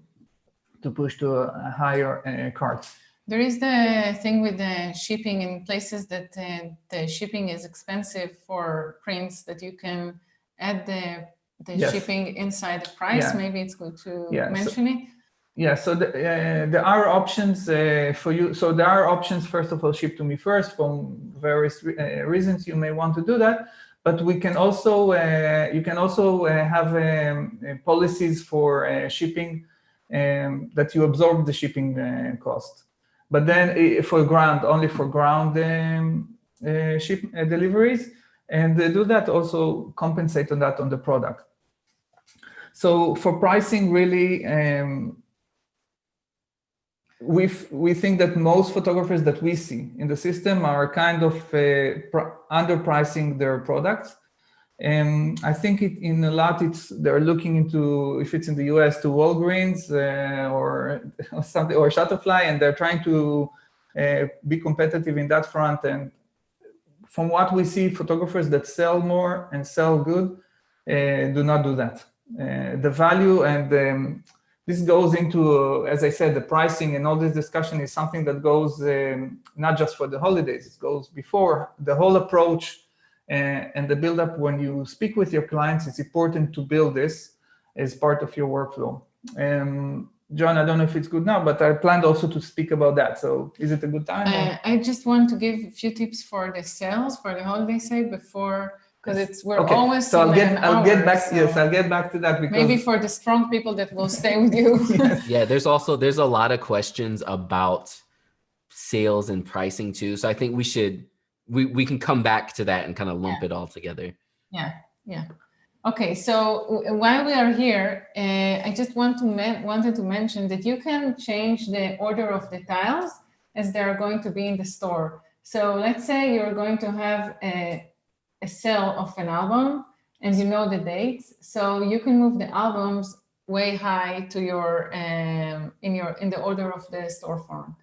push to a higher cart. There is the thing with the shipping in places that the shipping is expensive for prints, that you can add the Yes. shipping inside the price. Yeah. Maybe it's good to Yeah. mention it. Yeah, so there are options for you. So there are options, first of all, ship to me first. From various reasons, you may want to do that. But we can also, you can also have policies for shipping that you absorb the shipping cost. But then only for ground deliveries, and do that, also compensate on that on the product. So for pricing, really, we think that most photographers that we see in the system are kind of underpricing their products. I think in a lot, they're looking into, if it's in the US, to Walgreens or something, or Shutterfly, and they're trying to be competitive in that front. And from what we see, photographers that sell more and sell good do not do that. The value, and this goes into, as I said, the pricing and all this discussion is something that goes not just for the holidays, it goes before. The whole approach and the build-up when you speak with your clients, it's important to build this as part of your workflow. John, I don't know if it's good now, but I planned also to speak about that. So is it a good time? I just want to give a few tips for the sales, for the holiday sale before, because we're okay. almost so I'll get back to that, because maybe for the strong people that will stay with you. Yes. Yeah, there's a lot of questions about sales and pricing too. So I think we can come back to that and kind of lump it all together. Yeah. Okay, so while we are here, I just wanted to mention that you can change the order of the tiles as they are going to be in the store. So let's say you're going to have a sale of an album and you know the dates. So you can move the albums way high to your in the order of the storefront.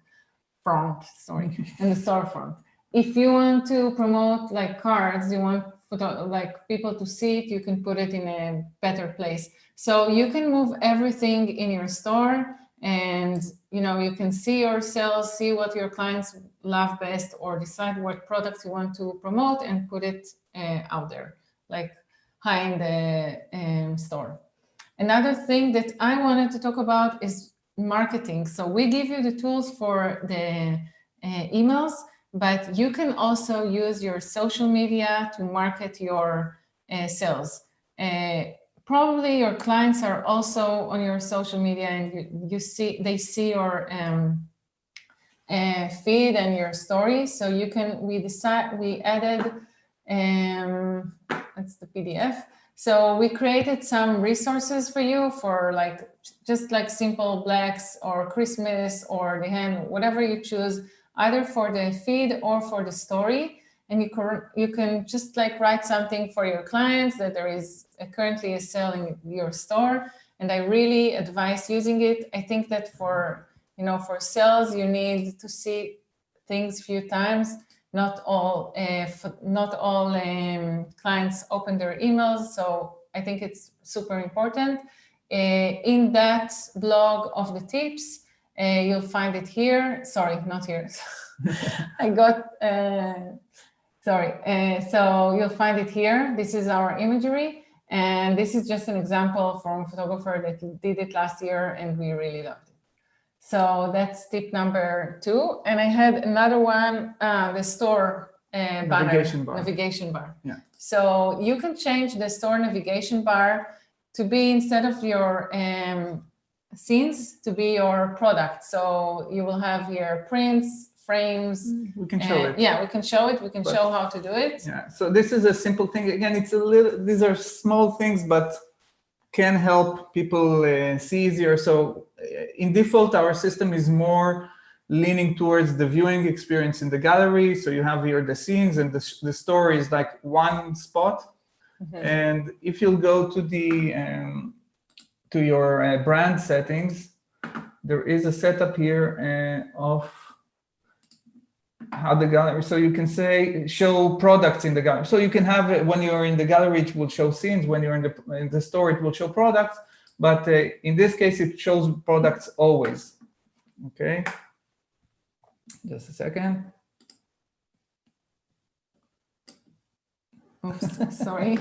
In the storefront. If you want to promote like cards, you want like people to see it, you can put it in a better place. So you can move everything in your store, and you can see your sales, see what your clients love best, or decide what products you want to promote and put it out there, like high in the store. Another thing that I wanted to talk about is marketing. So we give you the tools for the emails, but you can also use your social media to market your sales. Probably your clients are also on your social media, and they see your feed and your story. So you can, we added, that's the PDF. So we created some resources for you for like, just like simple blacks or Christmas or the hand, whatever you choose, either for the feed or for the story. And you can just like write something for your clients that there is currently a sale in your store. And I really advise using it. I think that for sales, you need to see things few times. Not all clients open their emails, so I think it's super important. In that blog of the tips, you'll find it here. Sorry, not here. I got, so you'll find it here. This is our imagery. And this is just an example from a photographer that did it last year, and we really loved it. So that's tip number 2. And I had another one, the store navigation bar. Yeah. So you can change the store navigation bar to be, instead of your scenes, to be your product. So you will have here prints, frames. We can show it. Yeah, we can show it. We can show how to do it. Yeah. So this is a simple thing. Again, these are small things, but can help people see easier. So in default, our system is more leaning towards the viewing experience in the gallery. So you have here the scenes, and the story is like one spot. Mm-hmm. And if you'll go to the to your brand settings, there is a setup here of how the gallery, so you can say show products in the gallery. So you can have it when you're in the gallery, it will show scenes. When you're in the store, it will show products. But in this case, it shows products always. Okay, just a second. Oops, sorry.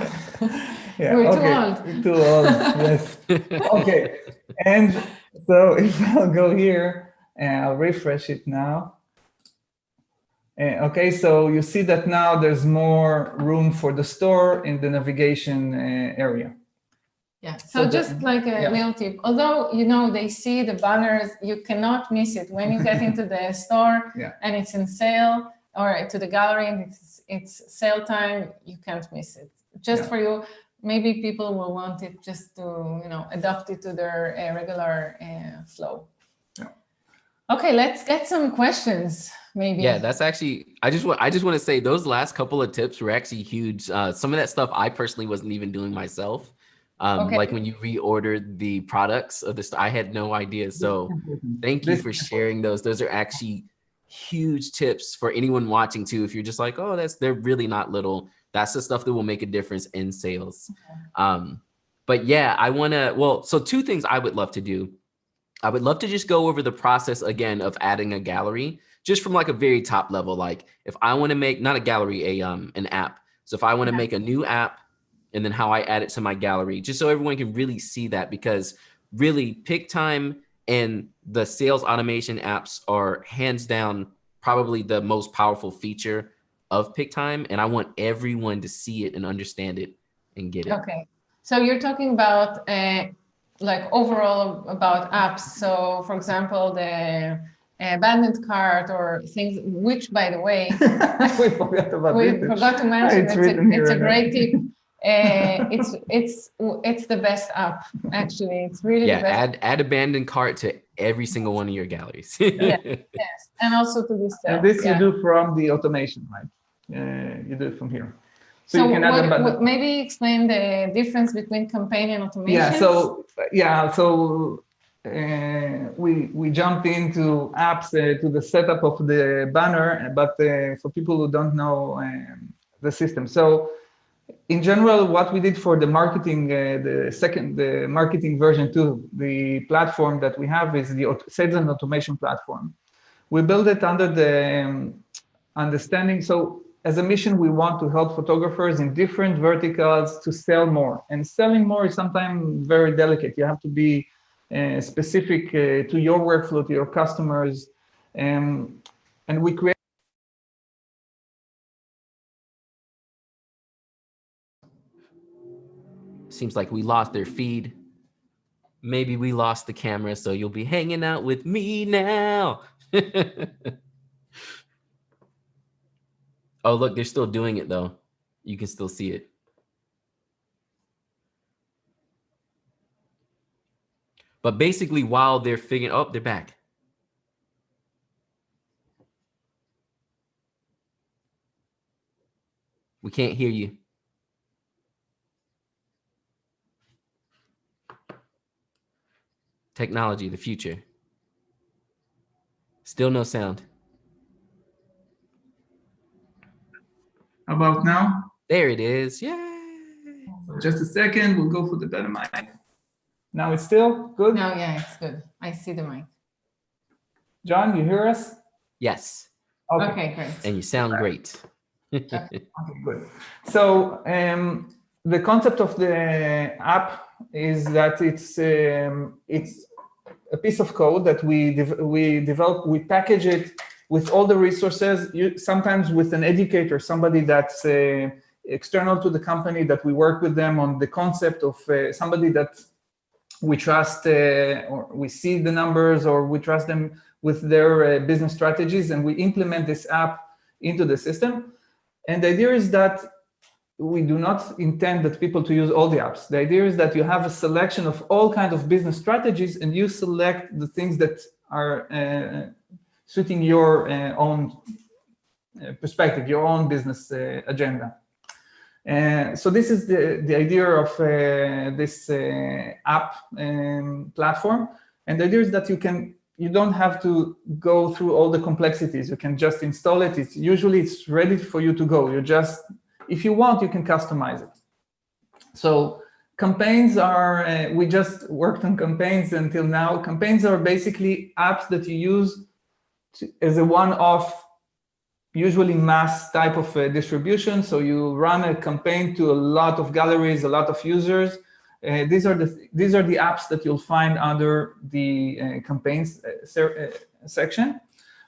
Yeah, we're okay. Too old. Yes. Okay, and so if I'll go here and I'll refresh it now. Okay, so you see that now there's more room for the store in the navigation area. Yeah, so just like a little tip, although, they see the banners, you cannot miss it. When you get into the store and it's in sale, or to the gallery and it's sale time, you can't miss it. Just for you, maybe people will want it just to, adapt it to their regular flow. Yeah. Okay, let's get some questions. Maybe. Yeah, that's actually, I just want to say those last couple of tips were actually huge. Some of that stuff I personally wasn't even doing myself. Like when you reordered the products of this, I had no idea. So thank you for sharing those. Those are actually huge tips for anyone watching too. If you're just like, oh, they're really not little. That's the stuff that will make a difference in sales. Okay. But yeah, so 2 things I would love to do. I would love to just go over the process again of adding a gallery, just from like a very top level. Like if I want to make, not a gallery, an app. So if I want to make a new app, and then how I add it to my gallery, just so everyone can really see that, because really Pic-Time and the sales automation apps are hands down probably the most powerful feature of Pic-Time. And I want everyone to see it and understand it and get it. Okay. So you're talking about like overall about apps. So for example, the abandoned cart or things, which by the way, we forgot to mention, it's a great tip. It's the best app, actually. It's really the best. Add abandoned cart to every single one of your galleries. Yes, and also to this. And this you do from the automation, right? You do it from here. So you can maybe explain the difference between campaign and automation. So we jumped into apps to the setup of the banner, but for people who don't know the system. So in general, what we did for the marketing, the marketing version 2, the platform that we have is the sales and automation platform. We built it under the understanding. So as a mission, we want to help photographers in different verticals to sell more. And selling more is sometimes very delicate. You have to be specific to your workflow, to your customers. And we create. Seems like we lost their feed. Maybe we lost the camera, so you'll be hanging out with me now. Oh, look, they're still doing it though. You can still see it. But basically, while they're figuring, oh, they're back. We can't hear you. Technology, the future. Still no sound. How about now? There it is. Yay! Just a second, we'll go for the better mic. Now it's still good? No, yeah, it's good. I see the mic. John, you hear us? Yes. Okay, great. And you sound great. Okay, good. So the concept of the app is that it's a piece of code that we develop, we package it with all the resources, sometimes with an educator, somebody that's external to the company, that we work with them on the concept of somebody that we trust, or we see the numbers, or we trust them with their business strategies, and we implement this app into the system. And the idea is that we do not intend that people to use all the apps. The idea is that you have a selection of all kinds of business strategies, and you select the things that are suiting your own perspective, your own business agenda. So this is the idea of this app platform. And the idea is that you don't have to go through all the complexities. You can just install it. It's ready for you to go. If you want, you can customize it. So campaigns are, we just worked on campaigns until now. Campaigns are basically apps that you use as a one-off, usually mass type of distribution. So you run a campaign to a lot of galleries, a lot of users. These are the apps that you'll find under the campaigns section.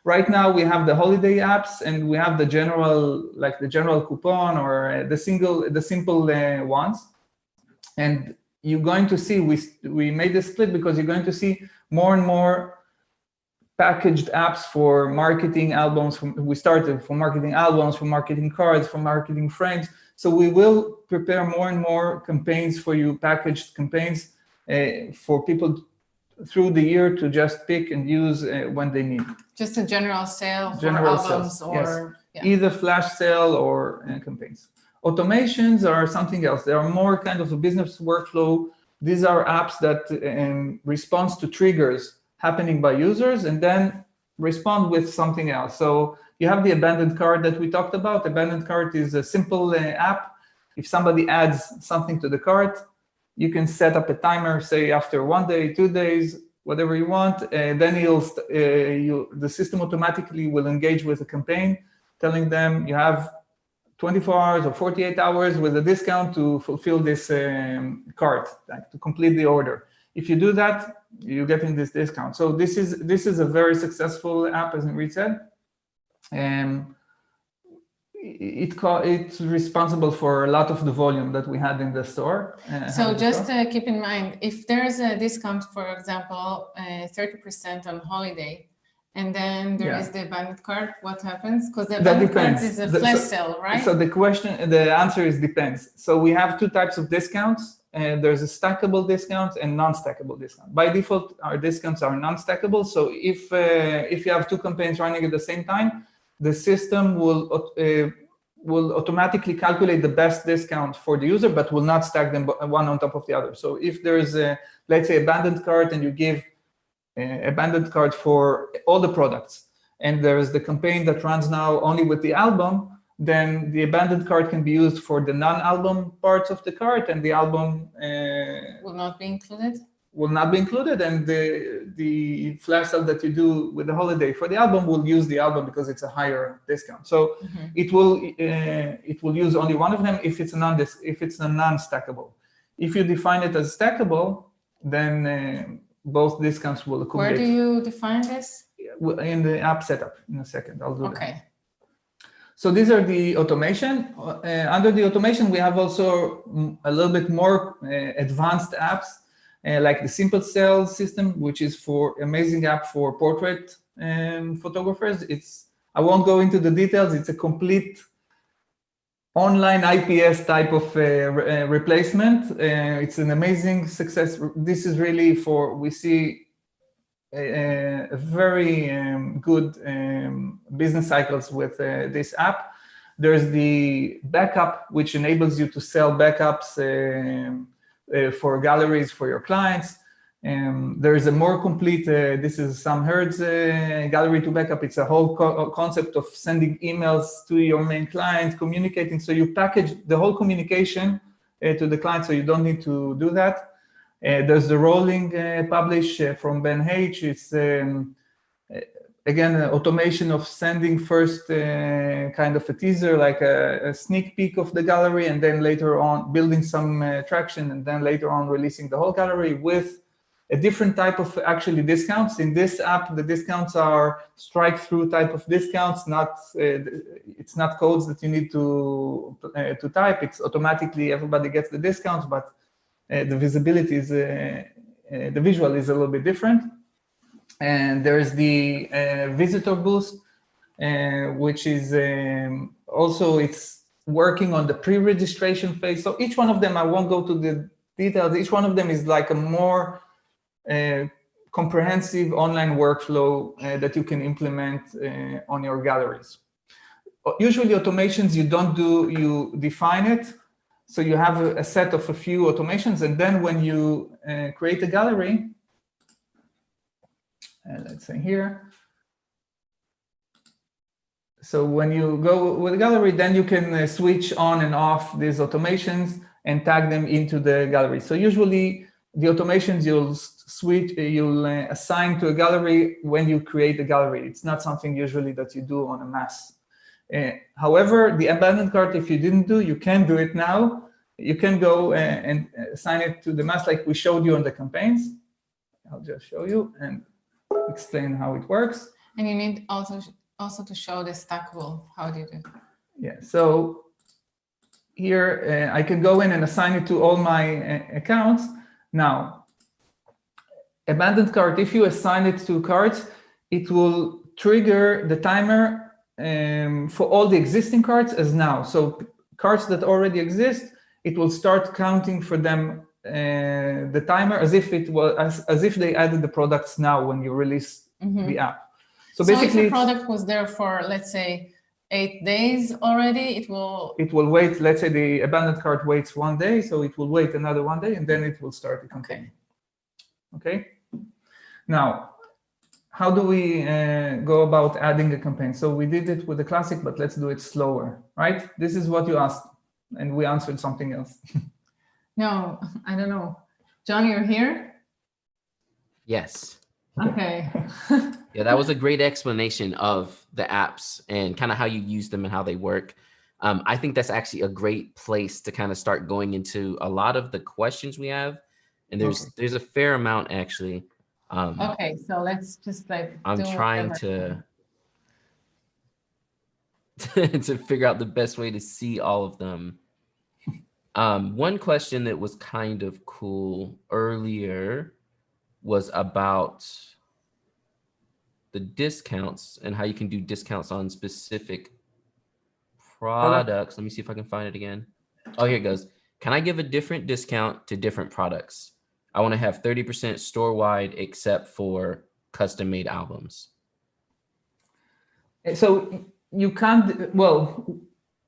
Right now we have the holiday apps, and we have the general, like the general coupon, or the simple ones. And you're going to see, we made this split because you're going to see more and more packaged apps for marketing albums. We started for marketing albums, for marketing cards, for marketing frames. So we will prepare more and more campaigns for you, packaged campaigns for people through the year to just pick and use when they need. Just a general sale for albums, sales, or yes. Yeah. Either flash sale or campaigns. Automations are something else. They are more kind of a business workflow. These are apps that respond to triggers happening by users and then respond with something else. So you have the abandoned cart that we talked about. Abandoned cart is a simple app. If somebody adds something to the cart, you can set up a timer, say after 1 day, 2 days, whatever you want. Then the system automatically will engage with a campaign, telling them you have 24 hours or 48 hours with a discount to fulfill this cart, like to complete the order. If you do that, you're getting this discount. So this is a very successful app, as Nirit said. It's responsible for a lot of the volume that we had in the store. So just keep in mind, if there's a discount, for example, 30% on holiday, and then there is the abandoned cart, what happens? Because the abandoned cart is a flash sale, right? So the answer is depends. So we have two types of discounts. There's a stackable discount and non-stackable discount. By default, our discounts are non-stackable. So if you have two campaigns running at the same time, the system will automatically calculate the best discount for the user, but will not stack them one on top of the other. So if there's let's say, abandoned cart, and you give abandoned cart for all the products, and there's the campaign that runs now only with the album, then the abandoned cart can be used for the non-album parts of the cart, and the album will not be included. And the flash sale that you do with the holiday for the album will use the album because it's a higher discount. So it will use only one of them if it's a non-stackable. If you define it as stackable, then both discounts will accumulate. Where do you define this? In the app setup. In a second, I'll do that. Okay. So these are the automation. Under the automation, we have also a little bit more advanced apps, like the simple sales system, which is for amazing app for portrait photographers. I won't go into the details. It's a complete online IPS type of replacement. It's an amazing success. This is really we see a very good business cycles with this app. There's the backup, which enables you to sell backups for galleries for your clients. There is a more complete, this is Sam Herd's gallery to backup. It's a whole concept of sending emails to your main client, communicating. So you package the whole communication to the client, so you don't need to do that. There's the rolling publish from Ben H. It's again, automation of sending first kind of a teaser, like a sneak peek of the gallery, and then later on building some traction, and then later on releasing the whole gallery with a different type of actually discounts. In this app, the discounts are strike-through type of discounts, it's not codes that you need to type. It's automatically, everybody gets the discounts, but the visibility is, the visual is a little bit different. And there's the visitor boost, which is also, it's working on the pre-registration phase. So each one of them, I won't go to the details. Each one of them is like a more comprehensive online workflow that you can implement on your galleries. Usually automations you don't do, you define it. So you have a set of a few automations, and then when you create a gallery, let's say here. So when you go with a gallery, then you can switch on and off these automations and tag them into the gallery. So usually the automations you'll assign to a gallery when you create a gallery. It's not something usually that you do on a mass. However, the abandoned cart, if you didn't do, you can do it now. You can go and assign it to the mass like we showed you on the campaigns. I'll just show you and explain how it works. And you need also to show the stackable. How do you do? Yeah, so here I can go in and assign it to all my accounts. Now, abandoned cart, if you assign it to carts, it will trigger the timer for all the existing carts as now. So carts that already exist, it will start counting for them the timer as if it was as if they added the products now when you release the app. So basically, if the product was there for, let's say, 8 days already, it will wait. Let's say the abandoned cart waits 1 day, so it will wait another 1 day, and then it will start the campaign. Okay. Now, how do we go about adding a campaign? So we did it with the classic, but let's do it slower, right? This is what you asked, and we answered something else. No, I don't know. John, you're here? Yes. Okay. Yeah, that was a great explanation of the apps and kind of how you use them and how they work. I think that's actually a great place to kind of start going into a lot of the questions we have. And there's a fair amount actually. Okay, so let's just like I'm trying to figure out the best way to see all of them. One question that was kind of cool earlier was about the discounts and how you can do discounts on specific products. Let me see if I can find it again. Oh, here it goes. Can I give a different discount to different products? I want to have 30% store-wide except for custom-made albums. So you can't, well,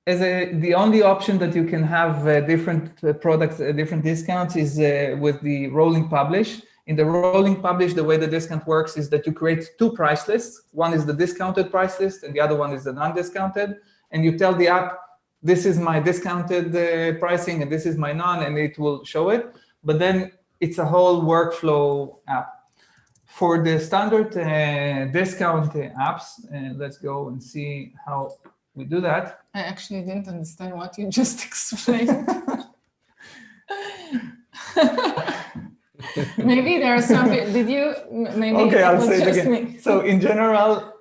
the only option that you can have different products, different discounts is with the rolling publish. In the rolling publish, the way the discount works is that you create 2 price lists. One is the discounted price list, and the other one is the non-discounted. And you tell the app, this is my discounted pricing, and this is my non, and it will show it. But then it's a whole workflow app. For the standard discount apps, let's go and see how we do that. I actually didn't understand what you just explained. Maybe there are some, did you, maybe okay, I'll it was say it just again. me. So in general,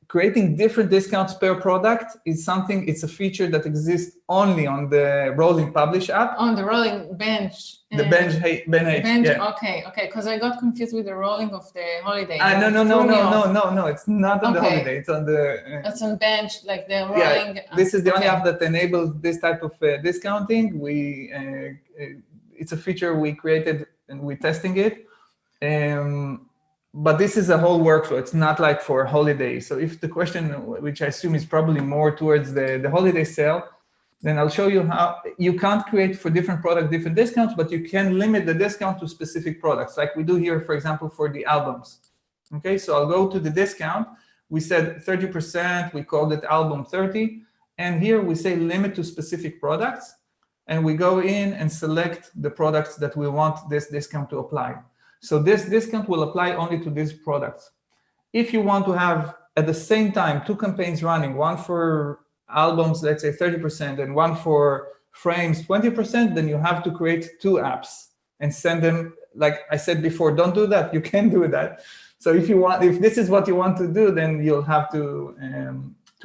creating different discounts per product is something, it's a feature that exists only on the rolling publish app. On the rolling bench. The bench, yeah. Okay, because I got confused with the rolling of the holiday. No, it's not on the holiday, it's on the... it's on bench, like the rolling... Yeah, this is the only app that enables this type of discounting. It's a feature we created and we're testing it. But this is a whole workflow. It's not like for holiday. So if the question, which I assume is probably more towards the holiday sale, then I'll show you how you can't create for different products, different discounts, but you can limit the discount to specific products. Like we do here, for example, for the albums. Okay, so I'll go to the discount. We said 30%, we called it album 30. And here we say limit to specific products. And we go in and select the products that we want this discount to apply. So this discount will apply only to these products. If you want to have at the same time 2 campaigns running, one for albums, let's say 30%, and one for frames, 20%, then you have to create 2 apps and send them. Like I said before, don't do that. You can do that. So if this is what you want to do, then you'll have to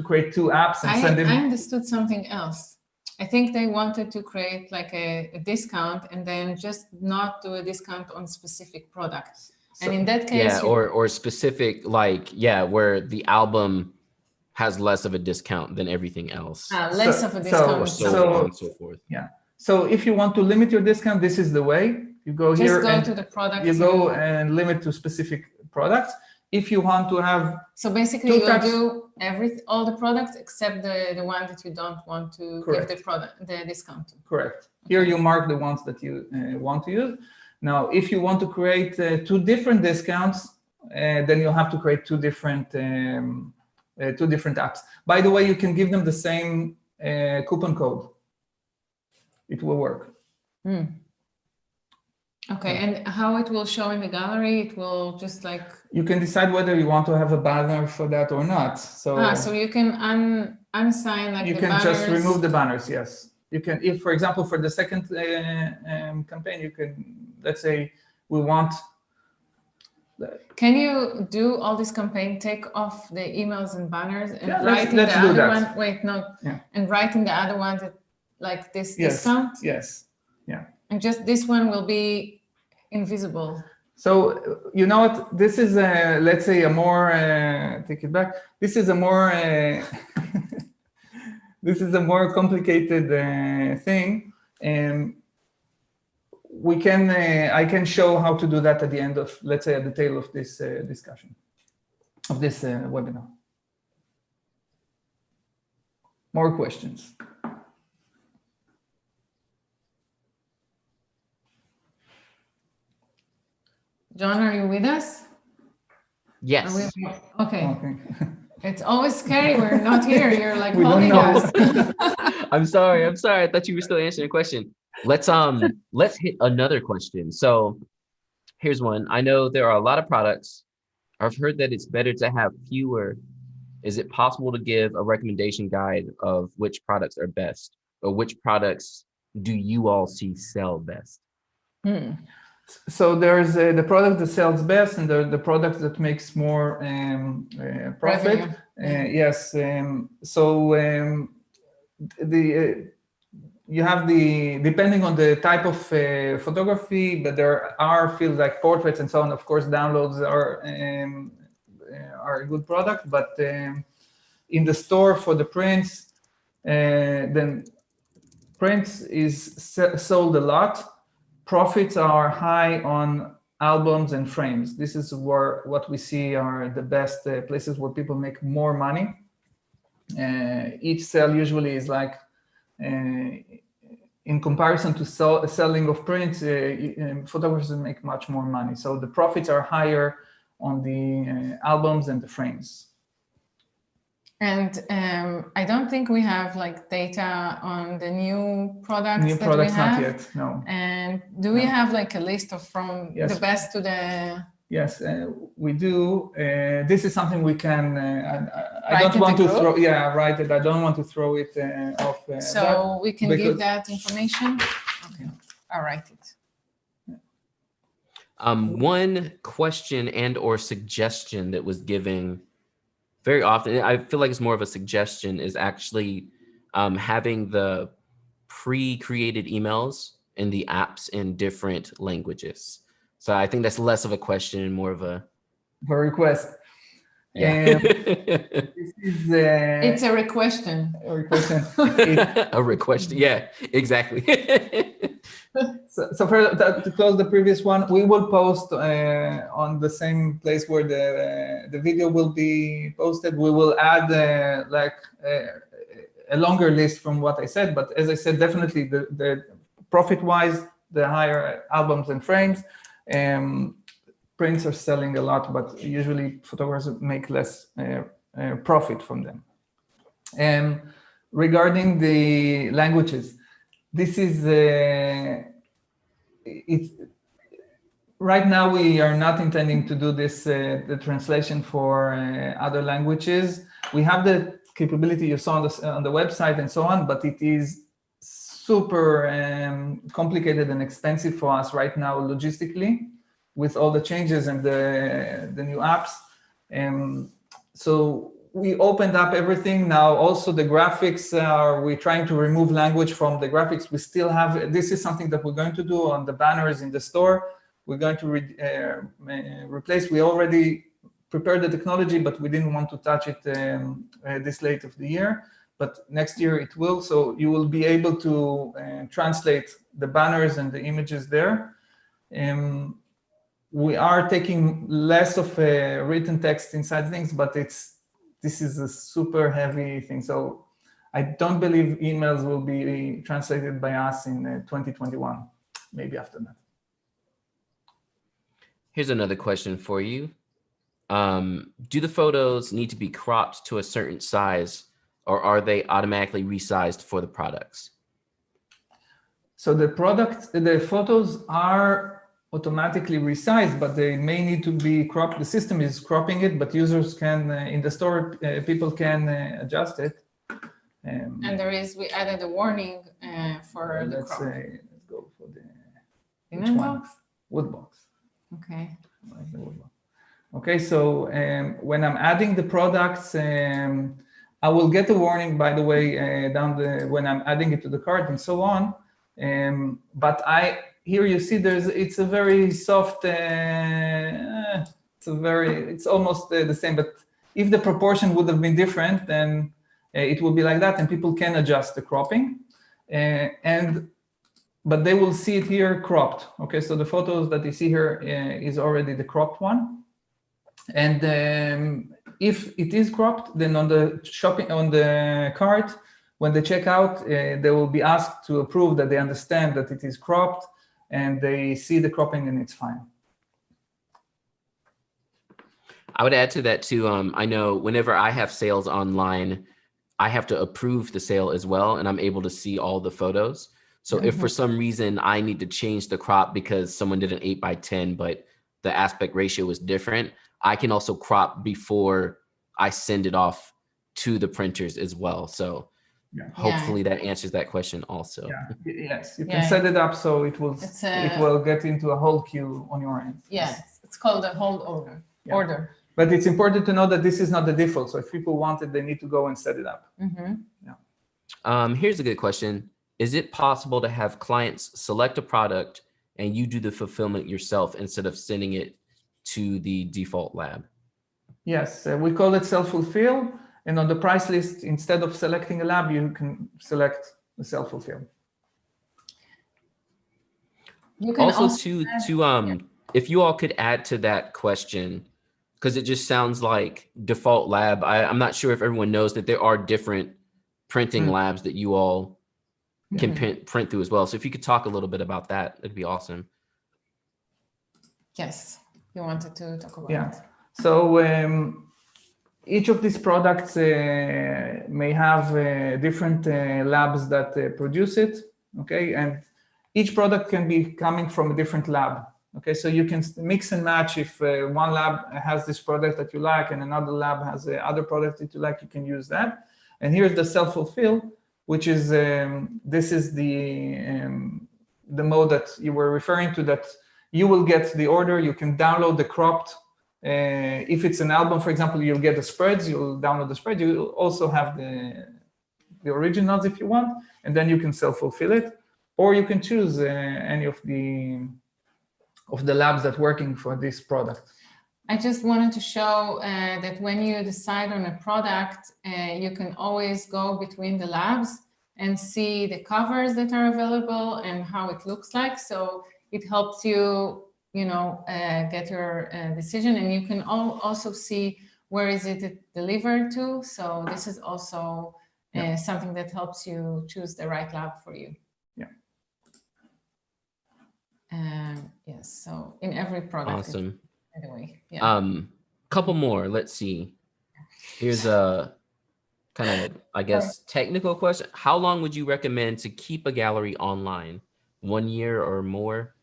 create 2 apps and send them. I understood something else. I think they wanted to create like a discount and then just not do a discount on specific products. So, and in that case, or specific, like, where the album has less of a discount than everything else. Less of a discount. So on and so forth. Yeah. So if you want to limit your discount, this is the way. You go here and to the product. You go and limit to specific products. If you want to have... So basically you do all the products except the one that you don't want to give the discount to. Correct. Here you mark the ones that you want to use. Now, if you want to create 2 different discounts, then you'll have to create 2 different apps. By the way, you can give them the same coupon code. It will work. Okay, and how it will show in the gallery? It will just like... You can decide whether you want to have a banner for that or not. So you can unsign like you the can banners. Just remove the banners, yes. You can, if for example, for the second campaign, you can, let's say we want... Can you do all this campaign, take off the emails and banners and write in the other one? Wait, no. Yeah. And write in the other one that like this discount? Yes. Yeah. And just this one will be invisible. So you know what? This is let's say a more take it back. This is a more this is a more complicated thing, and we can I can show how to do that at the end of, let's say, at the tail of this discussion of this webinar. More questions? John, are you with us? Yes. Okay. It's always scary. We're not here. You're like holding us. I'm sorry. I thought you were still answering a question. Let's hit another question. So here's one. I know there are a lot of products. I've heard that it's better to have fewer. Is it possible to give a recommendation guide of which products are best, or which products do you all see sell best? So there's the product that sells best, and the product that makes more profit. Yes. You have depending on the type of photography, but there are fields like portraits and so on. Of course, downloads are a good product, but in the store for the prints, then prints is sold a lot. Profits are high on albums and frames. This is what we see are the best places where people make more money. Each sale usually is like, in comparison to selling of prints, photographers make much more money. So the profits are higher on the albums and the frames. And I don't think we have like data on the new products. New products, not yet, no. And do we have like a list of from the best to the... Yes, we do. This is something we can, I don't want to throw, write it. I don't want to throw it off. So we can give that information? Okay, I'll write it. One question and or suggestion that was given very often, I feel like it's more of a suggestion, is actually having the pre-created emails in the apps in different languages. So I think that's less of a question and more of a request. Yeah. This is It's a request. a request. A request. Yeah, exactly. So to close the previous one, we will post on the same place where the video will be posted. We will add a longer list from what I said, but as I said, definitely the profit-wise, the higher albums and frames. Prints are selling a lot, but usually photographers make less profit from them. Regarding the languages, this is right now we are not intending to do this the translation for other languages. We have the capability you saw on the website and so on, but it is super complicated and expensive for us right now logistically, with all the changes and the new apps. So we opened up everything. Now also the graphics, we're trying to remove language from the graphics. We still have, this is something that we're going to do on the banners in the store. We're going to replace, we already prepared the technology, but we didn't want to touch it this late of the year. But next year it will, so you will be able to translate the banners and the images there. We are taking less of a written text inside things, but this is a super heavy thing. So I don't believe emails will be translated by us in 2021, maybe after that. Here's another question for you. Do the photos need to be cropped to a certain size, or are they automatically resized for the products? So the photos are automatically resized, but they may need to be cropped. The system is cropping it, but users can, in the store, people can adjust it. And we added a warning for the crop. Let's go for the Linen box? Wood box. Okay. Okay, so when I'm adding the products, I will get a warning, by the way, when I'm adding it to the cart and so on. But here you see it's a very soft, it's almost the same, but if the proportion would have been different, then it will be like that, and people can adjust the cropping. But they will see it here cropped. Okay, so the photos that you see here is already the cropped one. And if it is cropped, then on the cart, when they check out, they will be asked to approve that they understand that it is cropped, and they see the cropping and it's fine. I would add to that too. I know whenever I have sales online, I have to approve the sale as well, and I'm able to see all the photos. So if for some reason I need to change the crop because someone did an 8:10, but the aspect ratio was different, I can also crop before I send it off to the printers as well. So hopefully that answers that question also. Yes, you can set it up so it will get into a hold queue on your end. Yes, it's called a hold order. But it's important to know that this is not the default. So if people want it, they need to go and set it up. Here's a good question. Is it possible to have clients select a product and you do the fulfillment yourself instead of sending it to the default lab? Yes, we call it self-fulfill. And on the price list, instead of selecting a lab, you can select the self-fulfill. Also, if you all could add to that question, because it just sounds like default lab. I'm not sure if everyone knows that there are different printing labs that you all can print through as well. So if you could talk a little bit about that, it'd be awesome. Yes, you wanted to talk about it. So each of these products may have different labs that produce it, okay? And each product can be coming from a different lab, okay? So you can mix and match. If one lab has this product that you like and another lab has other product that you like, you can use that. And here's the self-fulfill, which is, this is the mode that you were referring to, that you will get the order, you can download the cropped If it's an album, for example, you'll get the spreads, you'll download the spread, you'll also have the originals if you want, and then you can self-fulfill it, or you can choose any of the labs that working for this product. I just wanted to show that when you decide on a product, you can always go between the labs and see the covers that are available and how it looks like. So it helps you, get your decision, and you can also see where is it delivered to. So this is also something that helps you choose the right lab for you. Yeah. Yes. So in every product. Awesome. By the way, yeah. Couple more. Let's see. Here's a kind of, I guess, technical question. How long would you recommend to keep a gallery online? 1 year or more,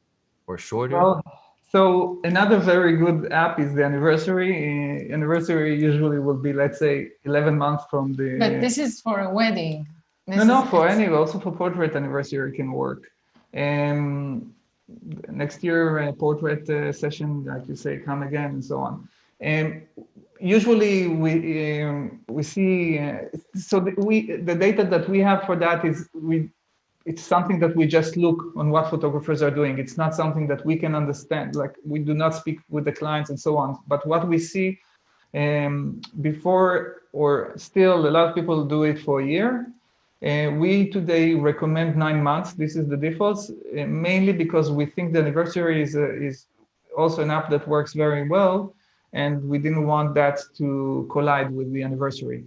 or shorter? Well, so another very good app is the anniversary. Anniversary usually will be, let's say, 11 months from the. But this is for a wedding. Also for portrait anniversary can work. Next year, a portrait session, like you say, come again, and so on. Usually we see the data that we have for that is it's something that we just look on what photographers are doing. It's not something that we can understand. Like, we do not speak with the clients and so on. But what we see before, or still a lot of people do it for a year. We today recommend 9 months. This is the default, mainly because we think the anniversary is also an app that works very well, and we didn't want that to collide with the anniversary.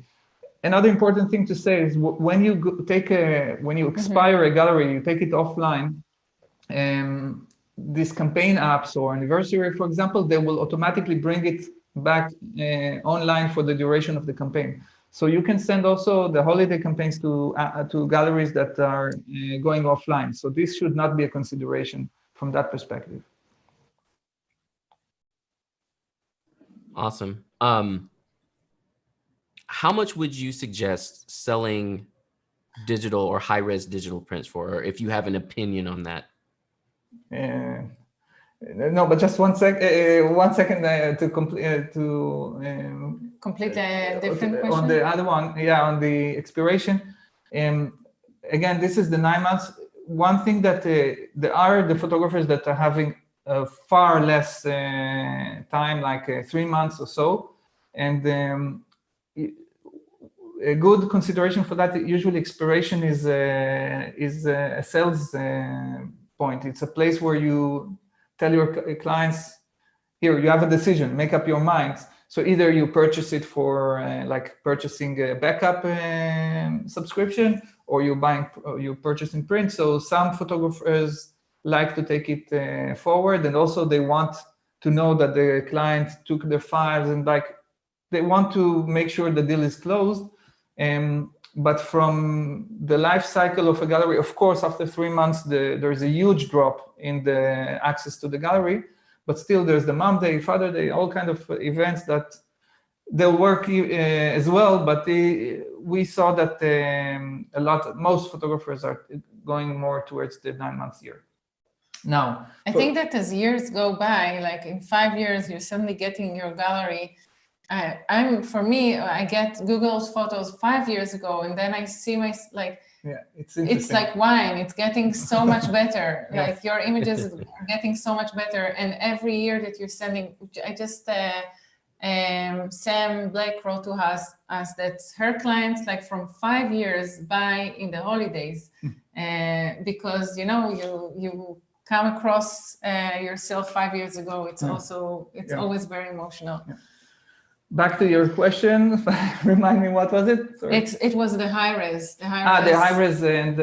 Another important thing to say is when you expire a gallery, you take it offline. These campaign apps or anniversary, for example, they will automatically bring it back online for the duration of the campaign. So you can send also the holiday campaigns to galleries that are going offline. So this should not be a consideration from that perspective. Awesome. How much would you suggest selling digital or high-res digital prints for, or if you have an opinion on that? No, but just 1 second. 1 second to complete complete a different question. On the other one, on the expiration. Again, this is the 9 months. One thing that there are the photographers that are having far less time, like 3 months or so, and a good consideration for that. Usually, expiration is a sales point. It's a place where you tell your clients, here, you have a decision, make up your mind. So either you purchase it for like purchasing a backup subscription, or you're purchasing print. So some photographers like to take it forward, and also they want to know that the client took their files, and like they want to make sure the deal is closed. But from the life cycle of a gallery, of course, after 3 months, there's a huge drop in the access to the gallery. But still, there's the Mom Day, Father Day, all kind of events that they'll work as well. But we saw that most photographers are going more towards the 9 months year. Now, I think that as years go by, like in 5 years, you're suddenly getting your gallery. For me, I get Google's photos 5 years ago, and then I see it's like wine. It's getting so much better. Yes. Like your images are getting so much better, and every year that you're sending, I just Sam Blake wrote to us that her clients, like from 5 years, buy in the holidays, because you come across yourself 5 years ago. It's always very emotional. Yeah. Back to your question, remind me, what was it? Sorry. It was the high res. The high res, and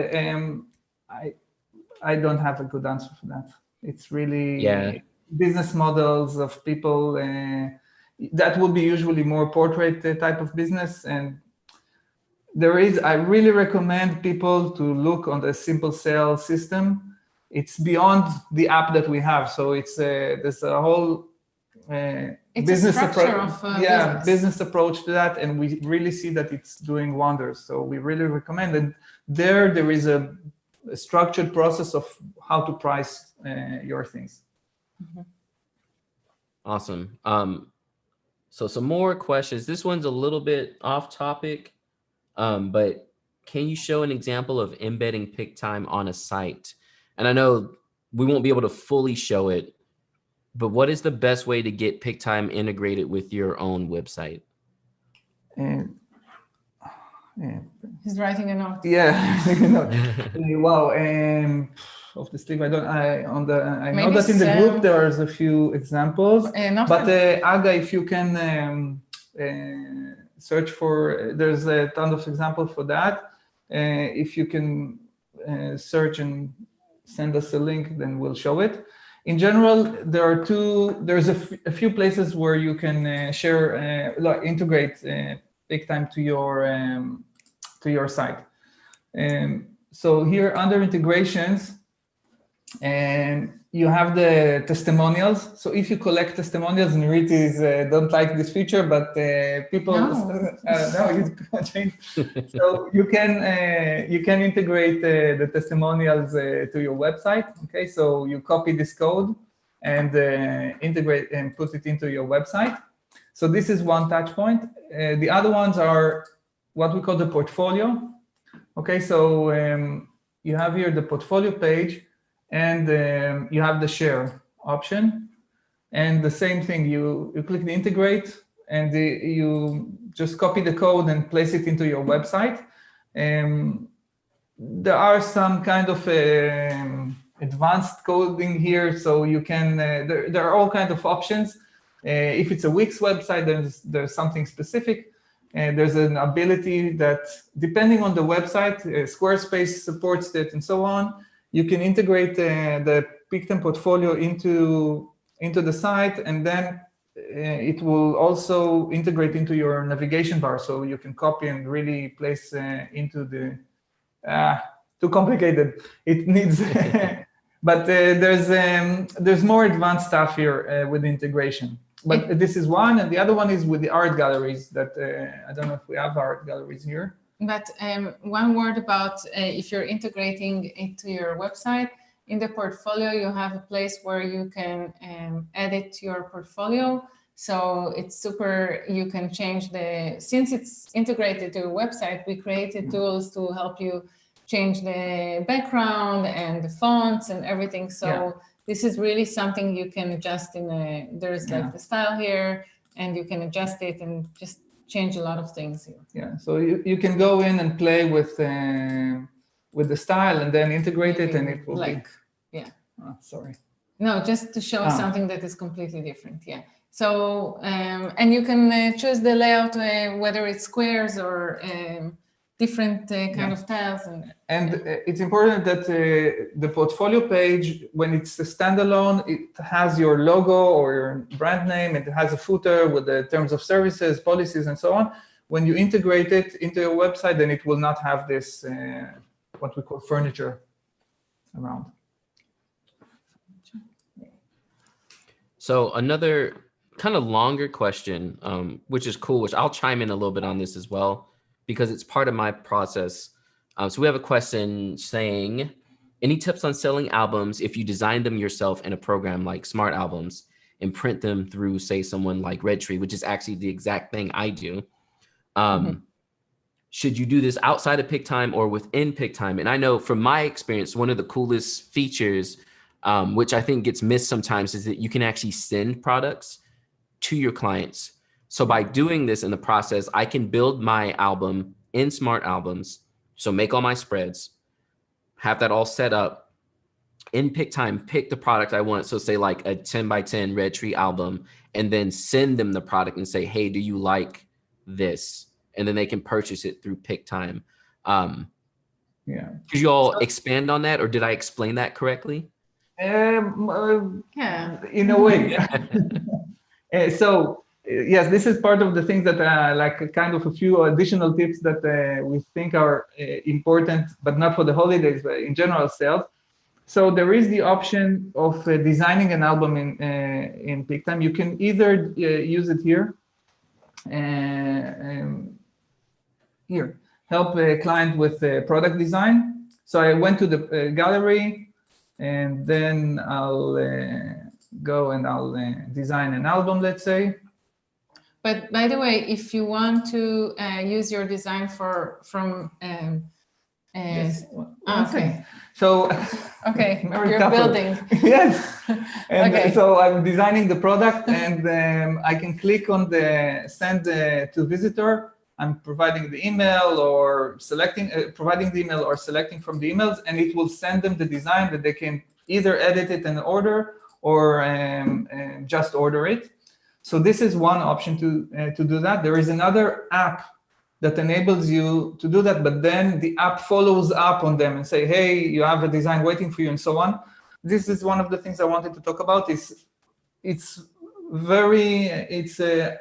I don't have a good answer for that. It's really business models of people that would be usually more portrait type of business. And I really recommend people to look on the simple sale system. It's beyond the app that we have. So there's a whole business approach. Business approach to that, and we really see that it's doing wonders. So we really recommend it. There is a structured process of how to price your things. Awesome. So some more questions. This one's a little bit off topic, but can you show an example of embedding Pic-Time on a site? And I know we won't be able to fully show it, but what is the best way to get Pic-Time integrated with your own website? He's writing a note. Yeah, wow. Of the sleep, I know that in the group there's a few examples. But Aga, if you can search for, there's a ton of examples for that. If you can search and send us a link, then we'll show it. In general, there's a few places where you can share, integrate Pic-Time to your site. So here under integrations, you have the testimonials. So if you collect testimonials, Nirit don't like this feature, but people you can't change. So you can integrate the testimonials to your website. Okay, so you copy this code and integrate and put it into your website. So this is one touch point. The other ones are what we call the portfolio. Okay, so you have here the portfolio page, and you have the share option. And the same thing, you click the integrate, and you just copy the code and place it into your website. There are some kind of advanced coding here, so you can, there are all kinds of options. If it's a Wix website, there's something specific. And there's an ability that, depending on the website, Squarespace supports it and so on. You can integrate the Pic-Time portfolio into the site, and then it will also integrate into your navigation bar, so you can copy and really place into the, too complicated. It needs, but there's more advanced stuff here with integration. But this is one, and the other one is with the art galleries that, I don't know if we have art galleries here. But one word about if you're integrating it to your website, in the portfolio, you have a place where you can edit your portfolio. So it's super, you can change since it's integrated to your website, we created tools to help you change the background and the fonts and everything. So this is really something you can adjust there's like the style here, and you can adjust it and just change a lot of things here. Yeah, so you can go in and play with the style and then integrate it, and it will be. Yeah. Oh, sorry. No, just to show something that is completely different. Yeah. So, and you can choose the layout, whether it's squares or different kind of tiles. And it's important that the portfolio page, when it's a standalone, it has your logo or your brand name, and it has a footer with the terms of services, policies, and so on. When you integrate it into your website, then it will not have this, what we call furniture around. So another kind of longer question, which is cool, which I'll chime in a little bit on this as well, because it's part of my process. So we have a question saying, any tips on selling albums if you design them yourself in a program like Smart Albums and print them through, say, someone like Redtree, which is actually the exact thing I do. Should you do this outside of Pic-Time or within Pic-Time? And I know from my experience, one of the coolest features, which I think gets missed sometimes, is that you can actually send products to your clients. So by doing this in the process, I can build my album in Smart Albums. So make all my spreads, have that all set up in Pic-Time, pick the product I want. So say like a 10 by 10 Redtree album, and then send them the product and say, hey, do you like this? And then they can purchase it through Pic-Time. Could you all expand on that, or did I explain that correctly? Yeah, in a way. So yes, this is part of the things that like kind of a few additional tips that we think are important, but not for the holidays, but in general sales. So there is the option of designing an album in Pic-Time. You can either use it here, help a client with product design. So I went to the gallery, and then I'll go and I'll design an album, let's say. But by the way, if you want to use your design from yes. okay. So okay, you're building. Yes. And okay. So I'm designing the product, and I can click on the send to visitor. I'm providing the email or selecting, providing the email or selecting from the emails, and it will send them the design that they can either edit it and order or just order it. So this is one option to do that. There is another app that enables you to do that, but then the app follows up on them and say, hey, you have a design waiting for you and so on. This is one of the things I wanted to talk about. It's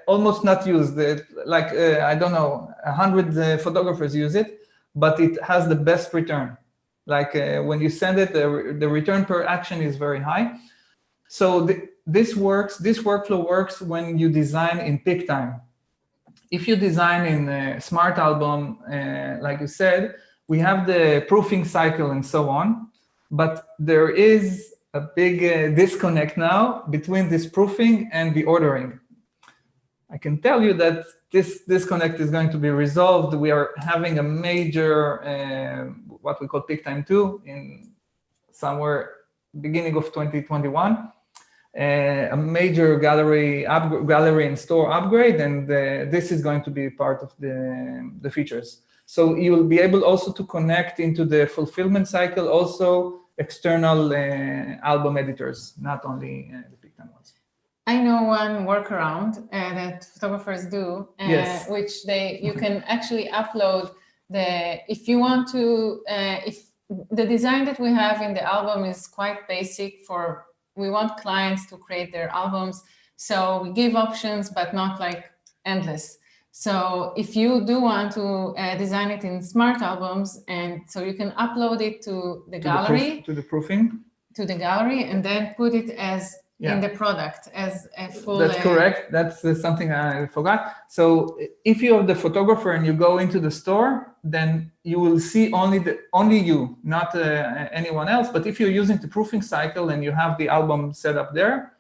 almost not used. I don't know, 100 photographers use it, but it has the best return. Like when you send it, the return per action is very high. So this workflow works when you design in Pic-Time. If you design in a Smart Album, like you said, we have the proofing cycle and so on, but there is a big disconnect now between this proofing and the ordering. I can tell you that this disconnect is going to be resolved. We are having a major, what we call Pic-Time 2 in somewhere beginning of 2021. A major gallery and store upgrade, and this is going to be part of the features. So you will be able also to connect into the fulfillment cycle, also external album editors, not only the Pic-Time ones. I know one workaround that photographers do, yes. which you can actually upload if you want to, if the design that we have in the album is quite basic we want clients to create their albums. So we give options, but not like endless. So if you do want to design it in Smart Albums, and so you can upload it to the gallery. To the proofing. To the gallery, and then put it as in the product as a full. That's correct. That's something I forgot. So if you're the photographer and you go into the store, then you will see only you, not anyone else. But if you're using the proofing cycle and you have the album set up there,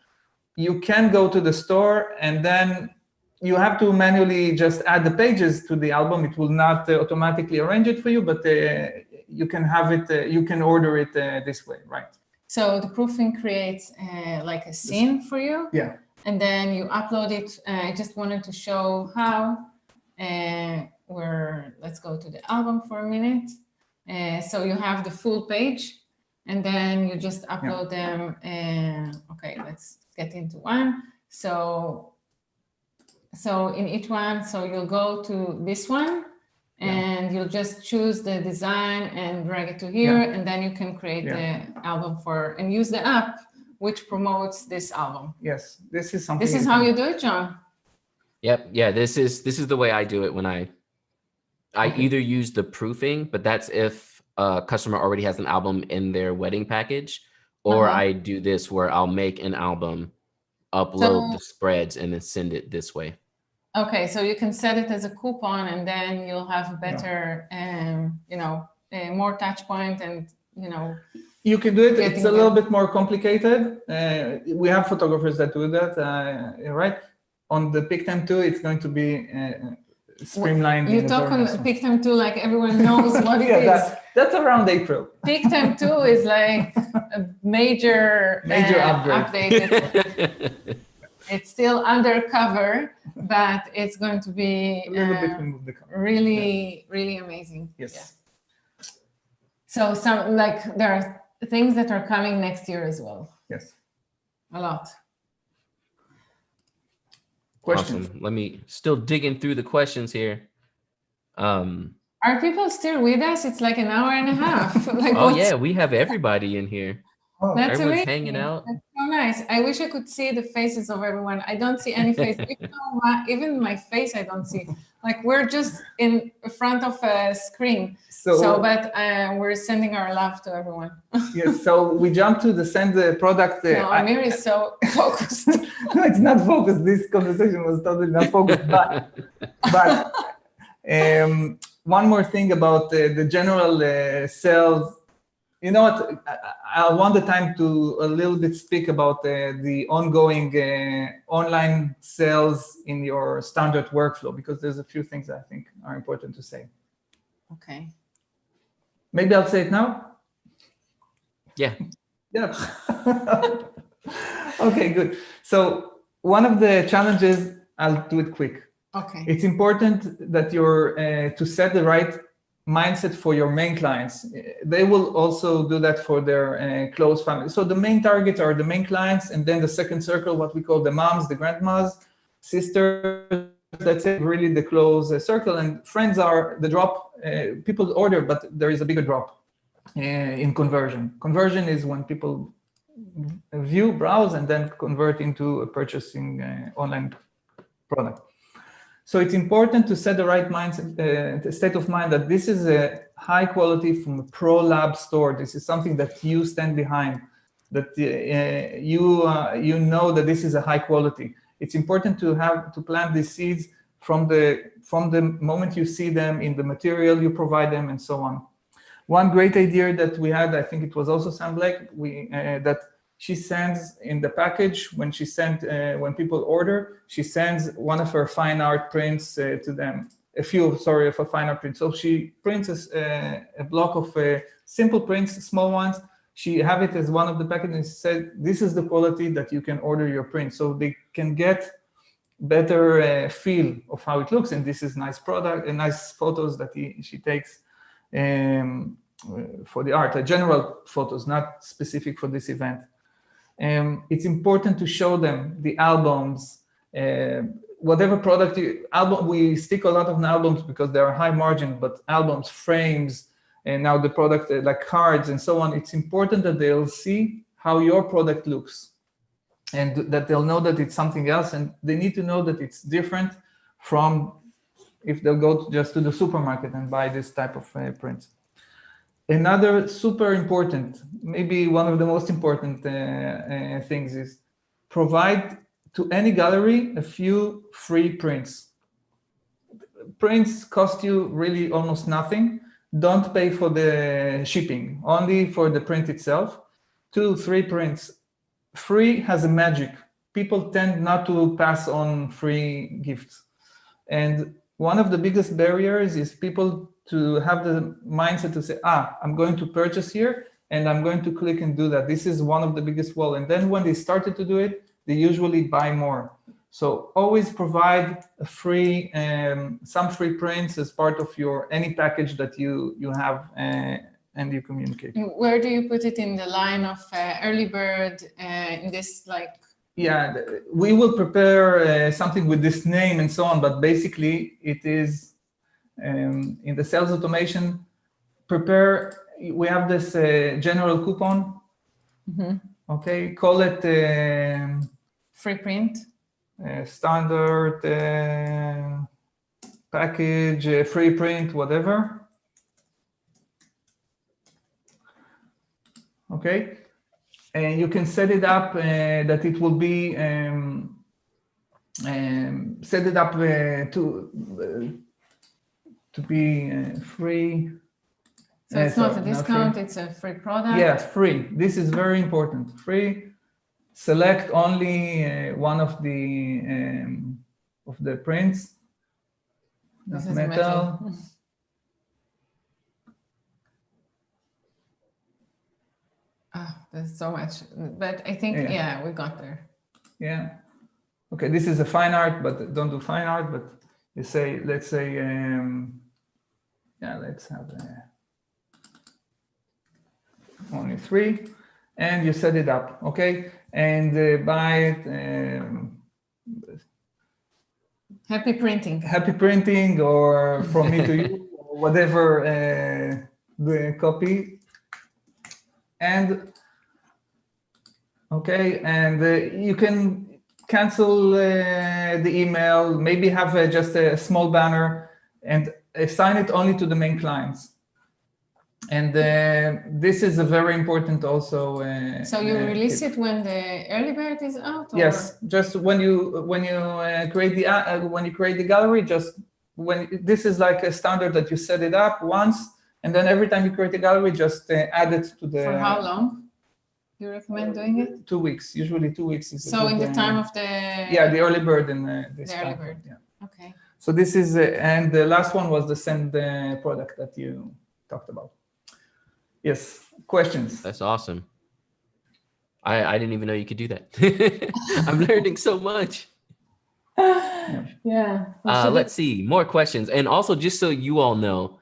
you can go to the store and then you have to manually just add the pages to the album. It will not automatically arrange it for you, but you can have it. You can order it this way, right? So the proofing creates like a scene for you. Yeah. And then you upload it. I just wanted to show how. Let's go to the album for a minute. So you have the full page, and then you just upload them. Okay, let's get into one. So in each one, so you'll go to this one. And you'll just choose the design and drag it to here, and then you can create the album and use the app, which promotes this album. Yes, this is something. This is how you do it, John. Yep. Yeah. This is the way I do it when I either use the proofing, but that's if a customer already has an album in their wedding package, or I do this where I'll make an album, upload the spreads, and then send it this way. Okay, so you can set it as a coupon, and then you'll have a better, more touch point, and you can do it. It's a little bit more complicated. We have photographers that do that, right? On the Pic-Time 2, it's going to be streamlined. You talk on Pic-Time 2 like everyone knows what it is. That's around April. Pic-Time 2 is like a major update. It's still undercover, but it's going to be really, really amazing. Yes. Yeah. So there are things that are coming next year as well. Yes. A lot. Questions. Awesome. Let me still digging through the questions here. Are people still with us? It's like an hour and a half. Yeah, we have everybody in here. Oh, that's everyone's amazing. Hanging out. That's so nice. I wish I could see the faces of everyone. I don't see any face. Even my face, I don't see. Like we're just in front of a screen. But we're sending our love to everyone. Yes. So we jump to send the product. No, Amir is so focused. No, it's not focused. This conversation was totally not focused. But one more thing about the general sales you know what? I want the time to a little bit speak about the ongoing online sales in your standard workflow, because there's a few things that I think are important to say. Okay. Maybe I'll say it now. Yeah. Yeah. Okay, good. So one of the challenges, I'll do it quick. Okay. It's important that you're to set the right mindset for your main clients. They will also do that for their close family. So the main targets are the main clients, and then the second circle, what we call the moms, the grandmas, sisters, that's it, really the close circle. And friends are the drop. People order, but there is a bigger drop in conversion. Conversion is when people view, browse, and then convert into a purchasing online product. So it's important to set the right mindset, state of mind that this is a high quality from a pro lab store. This is something that you stand behind, that you know that this is a high quality. It's important to plant these seeds from the moment you see them in the material you provide them and so on. One great idea that we had, I think it was also Sam Blake, that she sends in the package when people order, she sends one of her fine art prints to them, of a fine art print. So she prints a block of simple prints, small ones. She have it as one of the packages and said, this is the quality that you can order your print. So they can get better feel of how it looks. And this is nice product and nice photos that she takes for the art, general photos, not specific for this event. It's important to show them the albums, whatever product we stick a lot of albums because they are high margin, but albums, frames, and now the product like cards and so on. It's important that they'll see how your product looks and that they'll know that it's something else, and they need to know that it's different from if they'll go just to the supermarket and buy this type of prints. Another super important, maybe one of the most important things is provide to any gallery a few free prints. Prints cost you really almost nothing. Don't pay for the shipping, only for the print itself. 2-3 prints. Free has a magic. People tend not to pass on free gifts. And one of the biggest barriers is people to have the mindset to say, I'm going to purchase here and I'm going to click and do that. This is one of the biggest wall. And then when they started to do it, they usually buy more. So always provide a free, some free prints as part of any package that you have and you communicate. Where do you put it in the line of early bird in this like? Yeah, we will prepare something with this name and so on, but basically it is in the sales automation, we have this general coupon, okay, call it free print, standard package, free print, whatever, okay. And you can set it up that it will be set it up to be free. So it's not a discount, it's a free product? Yes, free. This is very important. Free. Select only one of the prints. This is metal. There's so much, but I think, yeah, we got there. Yeah. Okay, this is a fine art, but don't do fine art, but you say, let's say, let's have only 3, and you set it up, okay? And buy it. Happy printing. Happy printing, or from me to you, or whatever the copy. And okay, and you can cancel the email, maybe have just a small banner and assign it only to the main clients. And this is a very important also. So you release it when the early bird is out? Or? Yes, just when you create the gallery, just when this is like a standard that you set it up once. And then every time you create a gallery, just add it to the... For how long do you recommend doing it? 2 weeks. Usually 2 weeks is so in the time of the... Yeah, the early bird and this the early bird. Yeah. Okay. So this is, and the last one was the send product that you talked about. Yes, questions? That's awesome. I didn't even know you could do that. I'm learning so much. Yeah. Let's see, more questions. And also, just so you all know,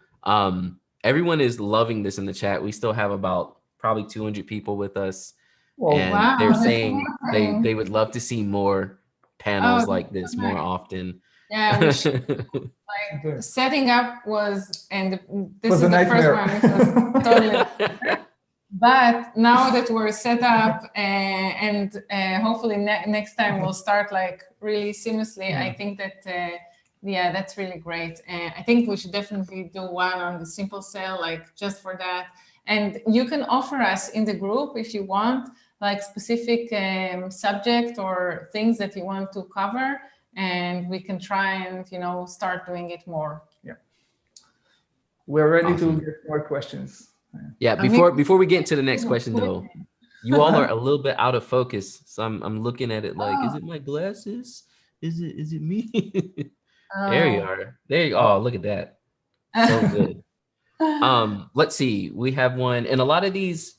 everyone is loving this in the chat. We still have about probably 200 people with us. Whoa. And Wow, they're that's saying amazing. they would love to see more panels like this more often. Yeah, we should. Like setting up was, and this is a the nightmare. first one. It was totally. But now that we're set up and hopefully next time we'll start like really seamlessly, I think that, yeah, that's really great. I think we should definitely do one on the simple sale, like just for that. And you can offer us in the group if you want, like specific subject or things that you want to cover, and we can try and, you know, start doing it more. Yeah. We're ready Awesome. to get more questions. Yeah, before we get into the next question though, you all are a little bit out of focus. So I'm looking at it like, is it my glasses? Is it me? There you are. There you go. Oh, look at that. So good. Let's see. We have one, and a lot of these,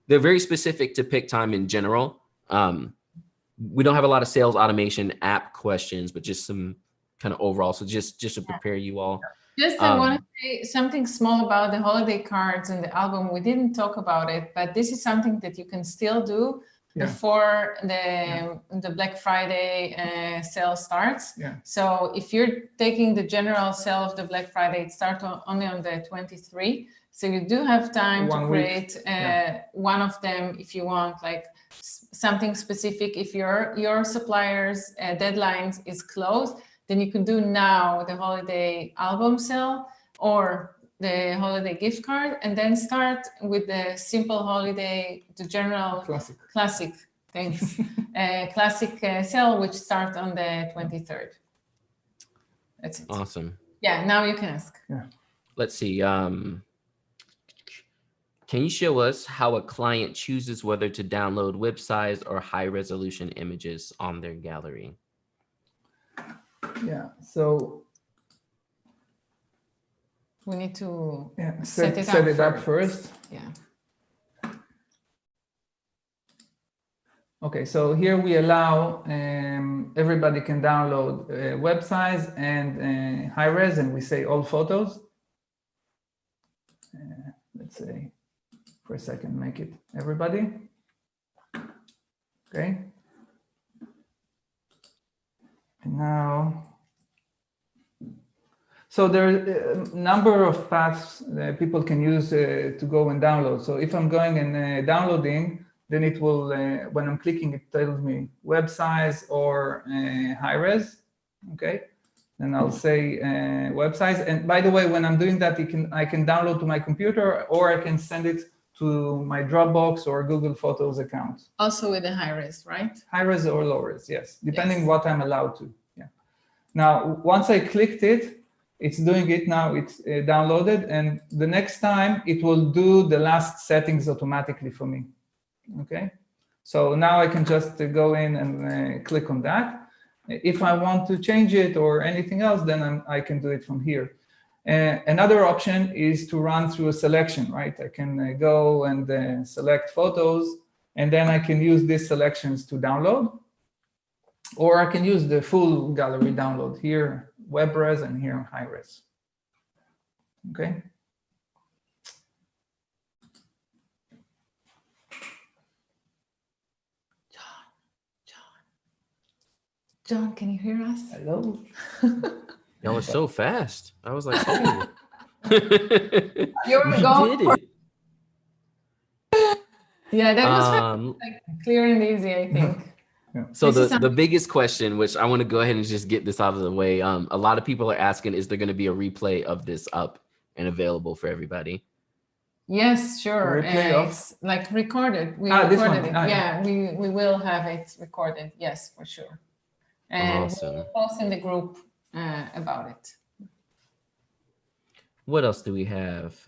they're very specific to Pic-Time in general. We don't have a lot of sales automation app questions, but just some kind of overall. So just to prepare you all. Just I want to say something small about the holiday cards and the album. We didn't talk about it, but this is something that you can still do before the Black Friday sale starts. Yeah. So if you're taking the general sale of the Black Friday, it starts only on the 23. So you do have time to create one of them if you want, like something specific. If your supplier's deadlines is closed, then you can do now the holiday album sale or the holiday gift card, and then start with the simple holiday, the general classic thanks, classic sale, which starts on the 23rd. That's it. Awesome. Yeah, now you can ask. Yeah. Let's see. Can you show us how a client chooses whether to download whip size or high resolution images on their gallery? Yeah, so we need to set it up first. Yeah. Okay, so here we allow everybody can download web size and high res, and we say all photos. Let's say for a second, make it everybody. Okay. And now, so there are a number of paths that people can use to go and download. So if I'm going and downloading, then it will, when I'm clicking, it tells me web size or high res. Okay. And I'll say web size. And by the way, when I'm doing that, I can download to my computer, or I can send it to my Dropbox or Google Photos account. Also with the high res, right? High res or low res, yes, depending what I'm allowed to. Yeah. Now, once I clicked it, it's doing it now. It's downloaded, and the next time it will do the last settings automatically for me. Okay. So now I can just go in and click on that. If I want to change it or anything else, then I can do it from here. Another option is to run through a selection, right? I can go and select photos, and then I can use these selections to download, or I can use the full gallery download here, web res, and here high res. Okay. John, can you hear us? Hello. Y'all was so fast. I was like, oh. You did it. Yeah, that was like clear and easy, I think. So the biggest question, which I want to go ahead and just get this out of the way, a lot of people are asking, is there going to be a replay of this up and available for everybody? Yes, sure. It's like recorded. We recorded it. Yeah, we will have it recorded. Yes, for sure. And awesome. we'll post in the group about it. What else do we have?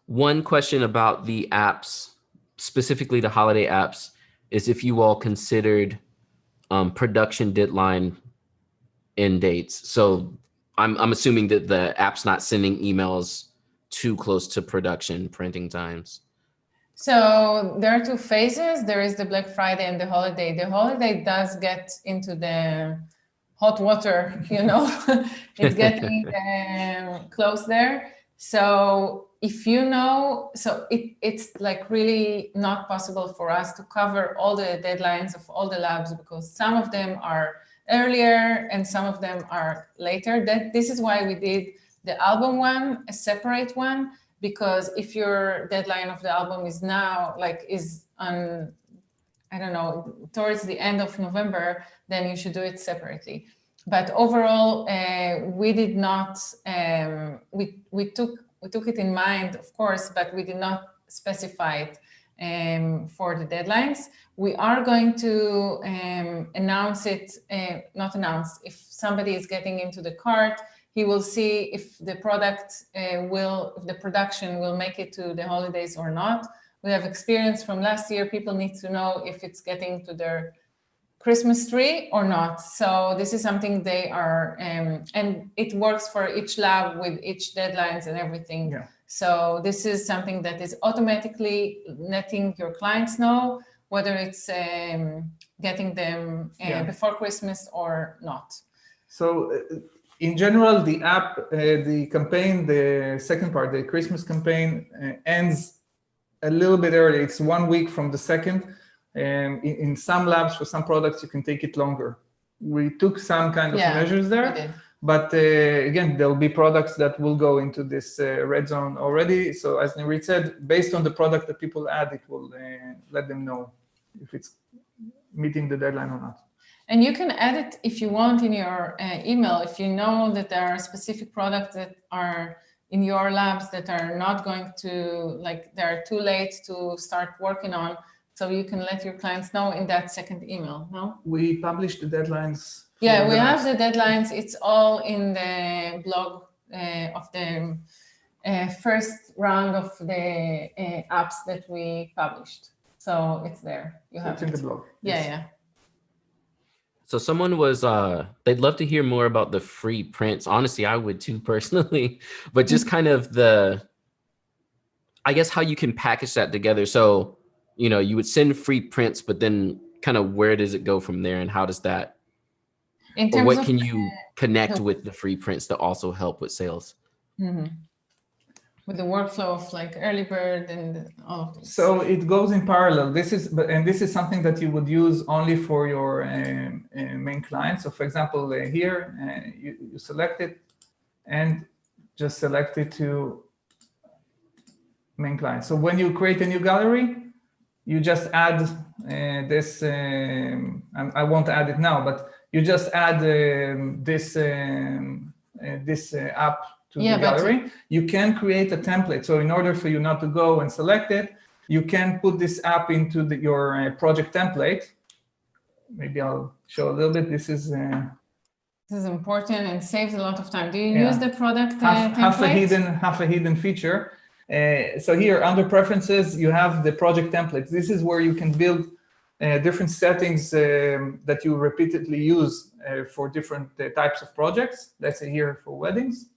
One question about the apps, specifically the holiday apps, is if you all considered production deadline end dates. So I'm assuming that the app's not sending emails too close to production printing times. So there are two phases. There is the Black Friday and the holiday. The holiday does get into the hot water, you know, it's getting close there. So if you know, so it's like really not possible for us to cover all the deadlines of all the labs because some of them are earlier and some of them are later. This is why we did the album one, a separate one, because if your deadline of the album is now is on, I don't know, towards the end of November, then you should do it separately. But overall, we did not, we took it in mind, of course, but we did not specify it for the deadlines. We are going to announce it, not announce, if somebody is getting into the cart, he will see if the product if the production will make it to the holidays or not. We have experience from last year, people need to know if it's getting to their Christmas tree or not. So this is something they are, and it works for each lab with each deadlines and everything. Yeah. So this is something that is automatically letting your clients know whether it's getting them before Christmas or not. So in general, the app, the campaign, the second part, the Christmas campaign ends a little bit early. It's 1 week from the second. In some labs, for some products, you can take it longer. We took some kind of measures there, but again, there will be products that will go into this red zone already. So as Nirit said, based on the product that people add, it will let them know if it's meeting the deadline or not. And you can add it if you want in your email. If you know that there are specific products that are in your labs that are not going to, they're too late to start working on, so you can let your clients know in that second email, no? We publish the deadlines. Yeah, we have the deadlines. It's all in the blog of the first round of the apps that we published. So it's there. You have it's in the blog. Yeah, yeah. So someone was, they'd love to hear more about the free prints. Honestly, I would too personally, but just kind of I guess how you can package that together. So, you know, you would send free prints, but then kind of where does it go from there and how does that, or what can you connect with the free prints to also help with sales? Mm-hmm. With the workflow of early bird and all of this. So it goes in parallel. This is something that you would use only for your main clients. So for example, here you select it and just select it to main client. So when you create a new gallery, you just add this, I won't add it now, but you just add this app to the gallery. You can create a template. So in order for you not to go and select it, you can put this app into your project template. Maybe I'll show a little bit. This is important and saves a lot of time. Do you use the product template? Half a hidden feature. So here under preferences, you have the project templates. This is where you can build different settings that you repeatedly use for different types of projects. Let's say here for weddings.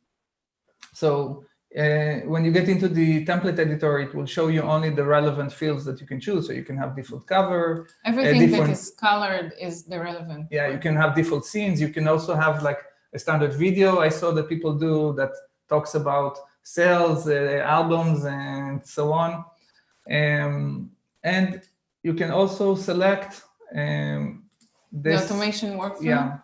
So when you get into the template editor, it will show you only the relevant fields that you can choose. So you can have default cover. Everything that is colored is the relevant. Yeah, you can have default scenes. You can also have a standard video I saw that people do that talks about sales, albums, and so on. And you can also select this. The automation workflow? Yeah.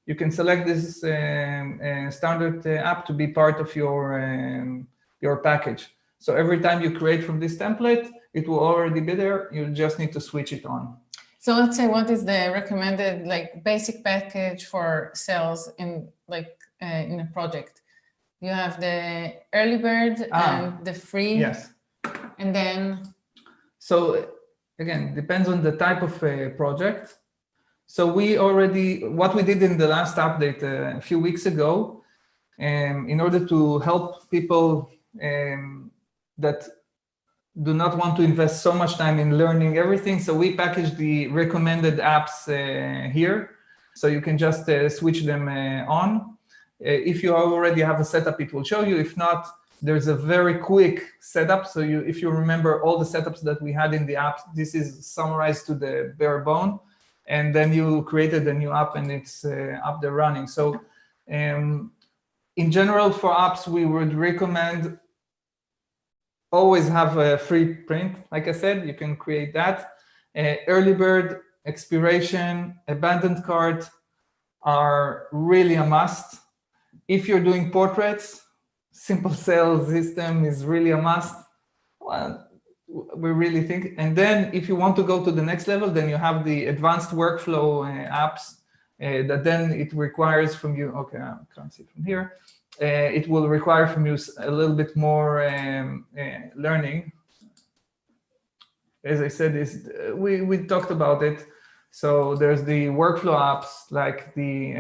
You can select this standard app to be part of your package. So every time you create from this template, it will already be there. You just need to switch it on. So let's say, what is the recommended basic package for sales in in a project? You have the early bird and the free. Yes. And then. So again, depends on the type of project. So what we did in the last update a few weeks ago in order to help people that do not want to invest so much time in learning everything. So we package the recommended apps here. So you can just switch them on. If you already have a setup, it will show you. If not, there's a very quick setup. So if you remember all the setups that we had in the app, this is summarized to the bare bone. And then you created a new app and it's up there running. So in general, for apps, we would recommend always have a free print. Like I said, you can create that. Early bird, expiration, abandoned cart are really a must. If you're doing portraits, simple sales system is really a must. Well, we really think. And then if you want to go to the next level, then you have the advanced workflow apps that then it requires from you. Okay, I can't see it from here. It will require from you a little bit more learning. As I said, we talked about it. So there's the workflow apps like the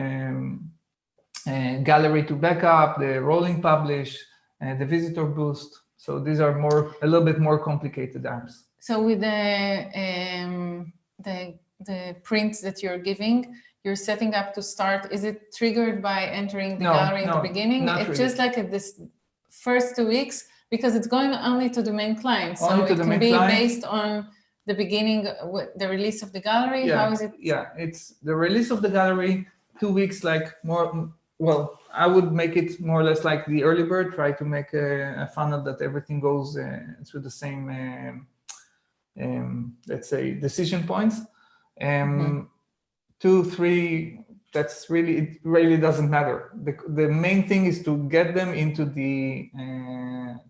gallery to backup, the rolling publish, and the visitor boost. So these are a little bit more complicated apps. So with the prints that you're giving, you're setting up to start. Is it triggered by entering the gallery in the beginning? It's really. Just like this first 2 weeks, because it's going only to the main client. So it can be based on the beginning, the release of the gallery. Yeah. How is it? Yeah, it's the release of the gallery, 2 weeks, like more. Well, I would make it more or less like the early bird. Try to make a funnel that everything goes through the same, let's say, decision points. 2, 3, that's really, it really doesn't matter. The main thing is to get them into the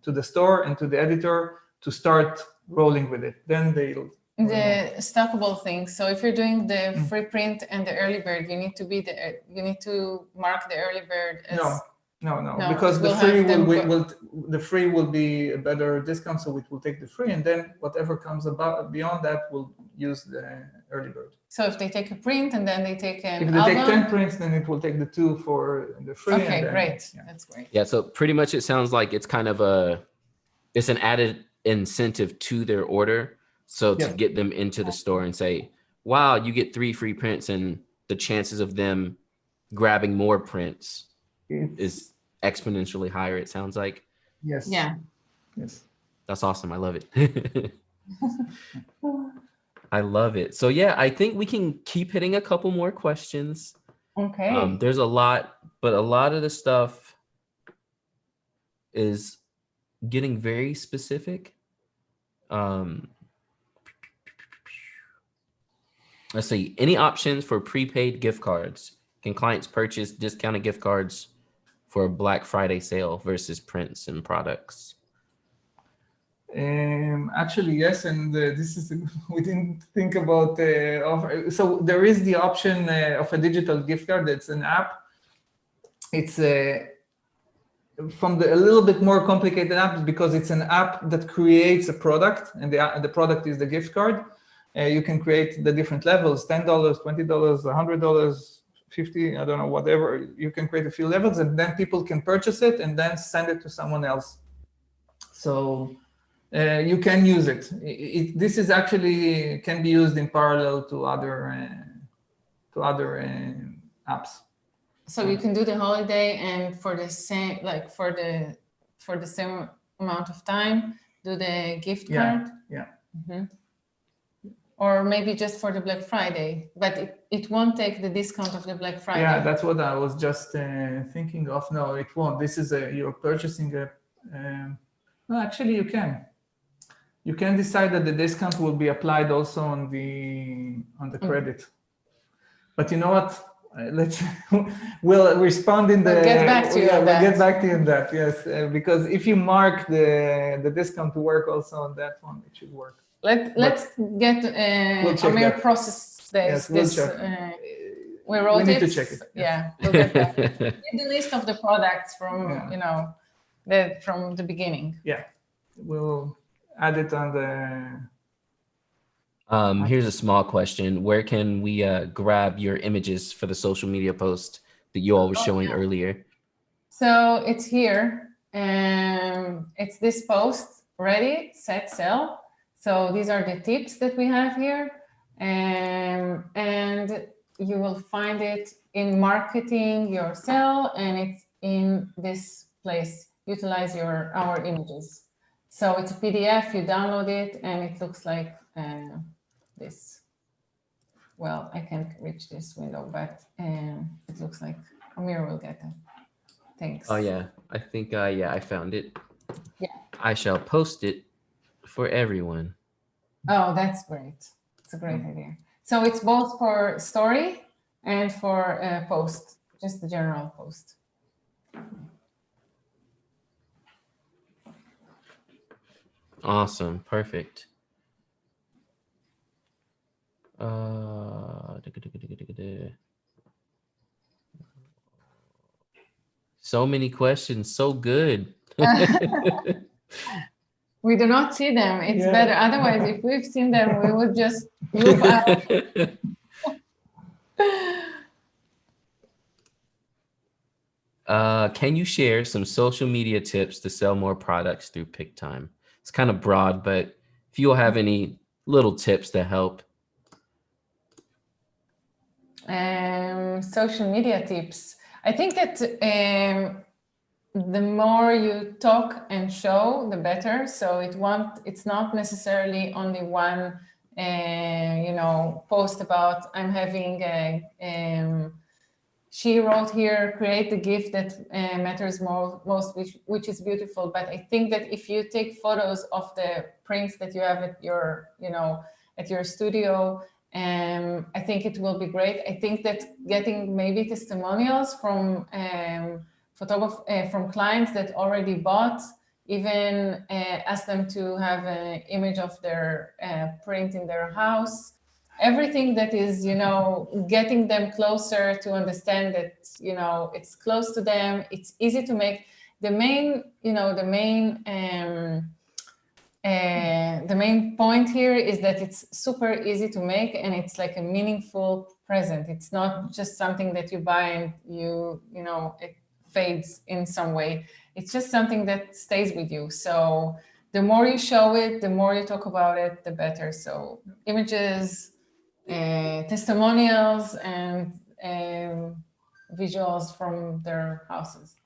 to the store and to the editor to start rolling with it. Then they'll. The stackable thing. So if you're doing the free print and the early bird, you need to mark the early bird as. No, because the free will be a better discount, so it will take the free, and then whatever comes about beyond that will use the early bird. So if they take a print and then they take an if they take 10 prints, then it will take the 2 for the free. Okay, great. Yeah. That's great. Yeah, so pretty much it sounds like it's kind of it's an added incentive to their order. So to get them into the store and say, wow, you get 3 free prints, and the chances of them grabbing more prints is exponentially higher, it sounds like. Yes. Yeah. Yes. That's awesome. I love it. I love it. So yeah, I think we can keep hitting a couple more questions. Okay. There's a lot, but a lot of the stuff is getting very specific. Let's see. Any options for prepaid gift cards? Can clients purchase discounted gift cards for a Black Friday sale versus prints and products? Actually, yes, and this is we didn't think about offer. So there is the option of a digital gift card. That's an app. It's from a little bit more complicated app because it's an app that creates a product, and the product is the gift card. You can create the different levels: $10, $20, $100, $50. I don't know, whatever. You can create a few levels, and then people can purchase it and then send it to someone else. So. You can use it. This is actually can be used in parallel to other apps. So you can do the holiday and for the same same amount of time do the gift card. Yeah. Mm-hmm. Or maybe just for the Black Friday, but it won't take the discount of the Black Friday. Yeah, that's what I was just thinking of. No, it won't. This is you're purchasing a. No, actually, you can. You can decide that the discount will be applied also on the credit. But you know what? We'll respond in the. We'll get back to you on that. We'll get back to you on that. Yes, because if you mark the discount to work also on that one, it should work. Let's get Amir process this. Yes, we wrote we need it. To check it. Yeah, we'll get that. Get the list of the products from from the beginning. Yeah, we'll add it on the. Here's a small question. Where can we grab your images for the social media post that you all were showing earlier? So it's here, and it's this post, ready, set, sell. So these are the tips that we have here, and you will find it in marketing your sell, and it's in this place, utilize our images. So it's a PDF, you download it, and it looks like this. Well, I can't reach this window, but it looks like Amir will get it. Thanks. Oh yeah, I think yeah, I found it. Yeah. I shall post it for everyone. Oh, that's great. It's a great idea. So it's both for story and for post, just the general post. Awesome, perfect. So many questions, so good. We do not see them. It's better. Otherwise, if we've seen them, we would just loop out. Can you share some social media tips to sell more products through Pic-Time? It's kind of broad, but if you'll have any little tips to help. Social media tips. I think that the more you talk and show, the better. So it's not necessarily only one, post about I'm having she wrote here, create the gift that matters most, which is beautiful. But I think that if you take photos of the prints that you have at your, at your studio, I think it will be great. I think that getting maybe testimonials from from clients that already bought, even ask them to have an image of their print in their house. Everything that is, getting them closer to understand that, it's close to them. It's easy to make. The main point here is that it's super easy to make, and it's like a meaningful present. It's not just something that you buy and it fades in some way. It's just something that stays with you. So the more you show it, the more you talk about it, the better. So images, testimonials, and visuals from their houses.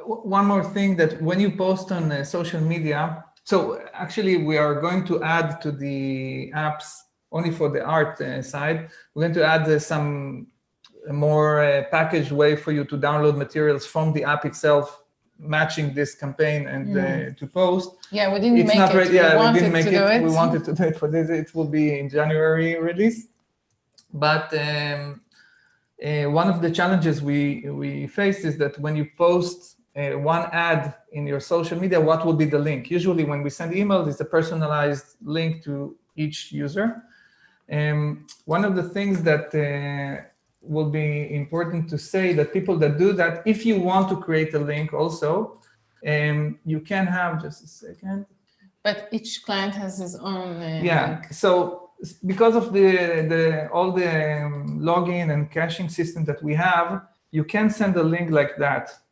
One more thing, that when you post on social media, so actually we are going to add to the apps only for the art side. We're going to add some more packaged way for you to download materials from the app itself, matching this campaign and to post. Yeah, we didn't make it. Yeah, we didn't make it. We wanted to do it for this. It will be in January release. But one of the challenges we face is that when you post one ad in your social media, what will be the link? Usually when we send emails, it's a personalized link to each user. One of the things that will be important to say, that people that do that, if you want to create a link also, you can have, just a second. But each client has his own link. So because of all the login and caching system that we have, you can send a link like that.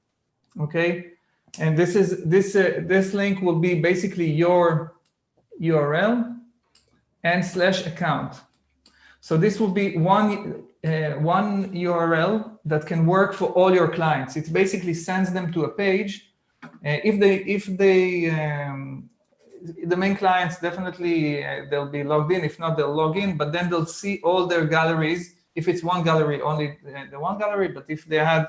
Okay, and this link will be basically your URL and /account. So this will be one URL that can work for all your clients. It basically sends them to a page. If the main clients, definitely they'll be logged in. If not, they'll log in, but then they'll see all their galleries. If it's one gallery, only the one gallery, but if they had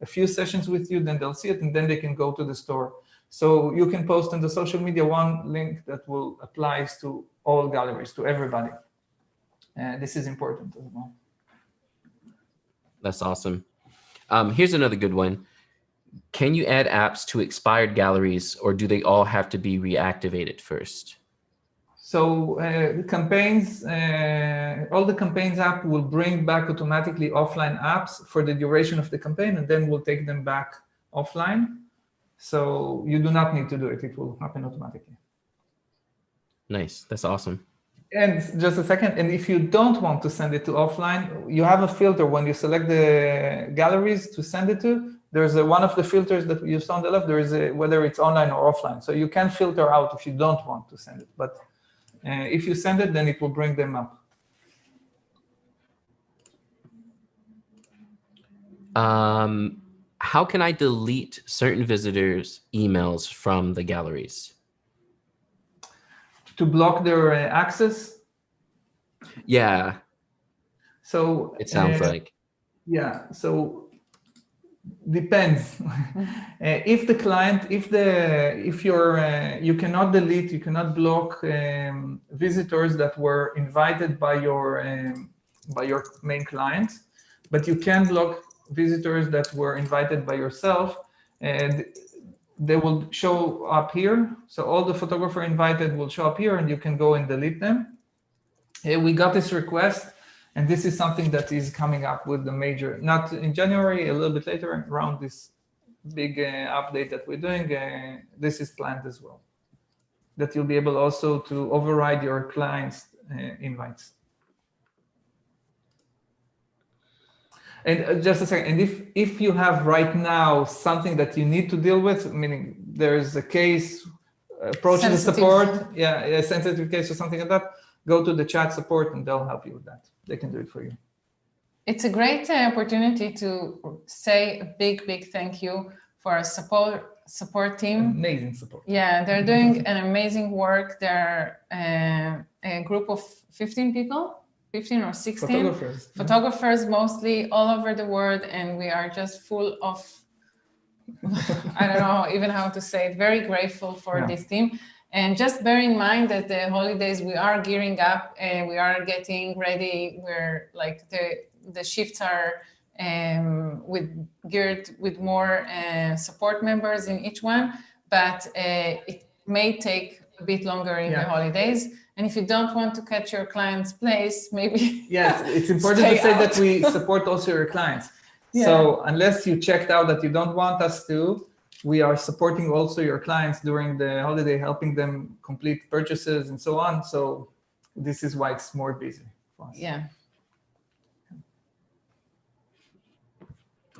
a few sessions with you, then they'll see it, and then they can go to the store. So you can post on the social media one link that will apply to all galleries, to everybody. This is important as well. That's awesome. Here's another good one. Can you add apps to expired galleries, or do they all have to be reactivated first? So the campaigns, all the campaigns app will bring back automatically offline apps for the duration of the campaign, and then we'll take them back offline. So you do not need to do it. It will happen automatically. Nice. That's awesome. And just a second, and if you don't want to send it to offline, you have a filter when you select the galleries to send it to. There's one of the filters that you saw on the left, there is whether it's online or offline. So you can filter out if you don't want to send it. But if you send it, then it will bring them up. How can I delete certain visitors' emails from the galleries? To block their access? Yeah. So it sounds like. Yeah, so depends. If the client, if you're, you cannot delete, you cannot block visitors that were invited by your main client, but you can block visitors that were invited by yourself, and they will show up here. So all the photographer invited will show up here, and you can go and delete them. We got this request, and this is something that is coming up with the major, not in January, a little bit later, around this big update that we're doing. This is planned as well, that you'll be able also to override your client's invites. And just a second, and if you have right now something that you need to deal with, meaning there's a case approaching the support, a sensitive case or something like that, go to the chat support and they'll help you with that. They can do it for you. It's a great opportunity to say a big thank you for our support team. Amazing support. Yeah, they're doing an amazing work. They're a group of 15 people. 15 or 16 photographers mostly all over the world, and we are just full of I don't know even how to say it, very grateful for this team. And just bear in mind that the holidays, we are gearing up and we are getting ready. We're like the shifts are geared with more support members in each one, but it may take a bit longer in the holidays. And if you don't want to catch your client's place, maybe yes, it's important to say that we support also your clients. Yeah. So unless you checked out that you don't want us to, we are supporting also your clients during the holiday, helping them complete purchases and so on. So this is why it's more busy for us. Yeah.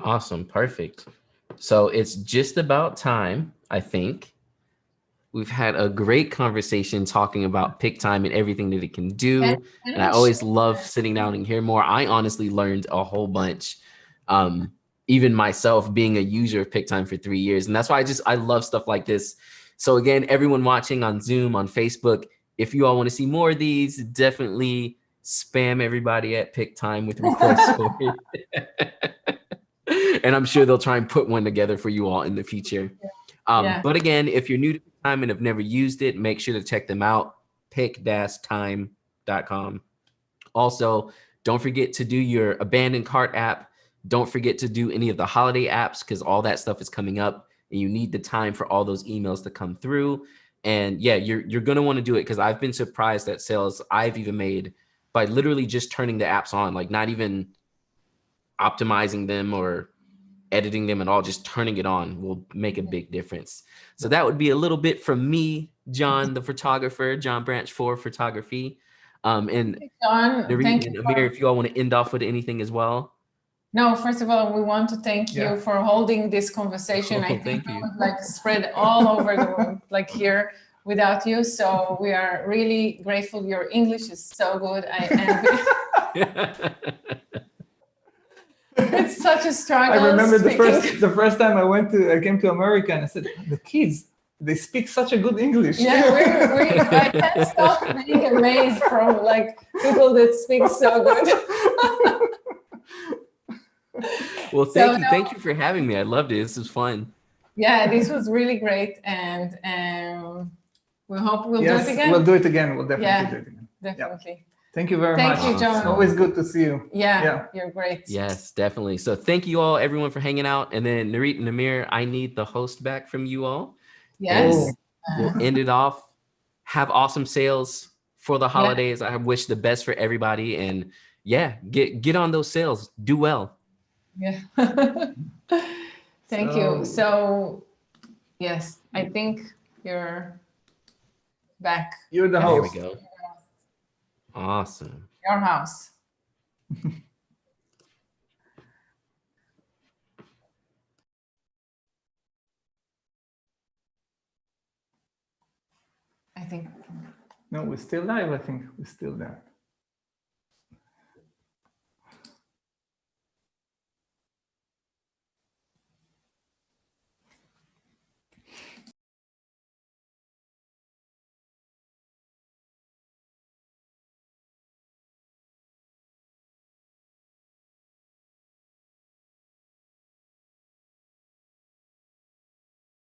Awesome. Perfect. So it's just about time, I think. We've had a great conversation talking about Pic-Time and everything that it can do. And I always love sitting down and hear more. I honestly learned a whole bunch, even myself being a user of Pic-Time for 3 years. And that's why I love stuff like this. So again, everyone watching on Zoom, on Facebook, if you all want to see more of these, definitely spam everybody at Pic-Time with requests for it. And I'm sure they'll try and put one together for you all in the future. But again, if you're new to Pic-Time and have never used it, make sure to check them out, pic-time.com. Also, don't forget to do your abandoned cart app. Don't forget to do any of the holiday apps, because all that stuff is coming up and you need the time for all those emails to come through. And yeah, you're going to want to do it, because I've been surprised at sales I've even made by literally just turning the apps on, like not even optimizing them or editing them at all, just turning it on will make a big difference. So that would be a little bit from me, John, the photographer, John Branch IV Photography. And John, Nirit and Amir, if you all want to end off with anything as well. No, first of all, we want to thank you for holding this conversation. I think it would like spread all over the world, like here, without you. So we are really grateful. Your English is so good. It's such a struggle. I remember the first time I came to America, and I said, the kids, they speak such a good English. Yeah, I can't stop being amazed from like people that speak so good. Well, thank you for having me. I loved it. This was fun. Yeah, this was really great, and we hope we'll do it again. We'll do it again. We'll definitely do it again. Definitely. Yeah. Thank you very much. Thank you, John. It's always good to see you. Yeah, you're great. Yes, definitely. So thank you all, everyone, for hanging out. And then Nirit and Amir, I need the host back from you all. Yes. We'll end it off. Have awesome sales for the holidays. I wish the best for everybody. And yeah, get on those sales. Do well. Yeah. Thank you. So yes, I think you're back. You're the host. There we go. Awesome. Your house. I think. No, we're still live. I think we're still there.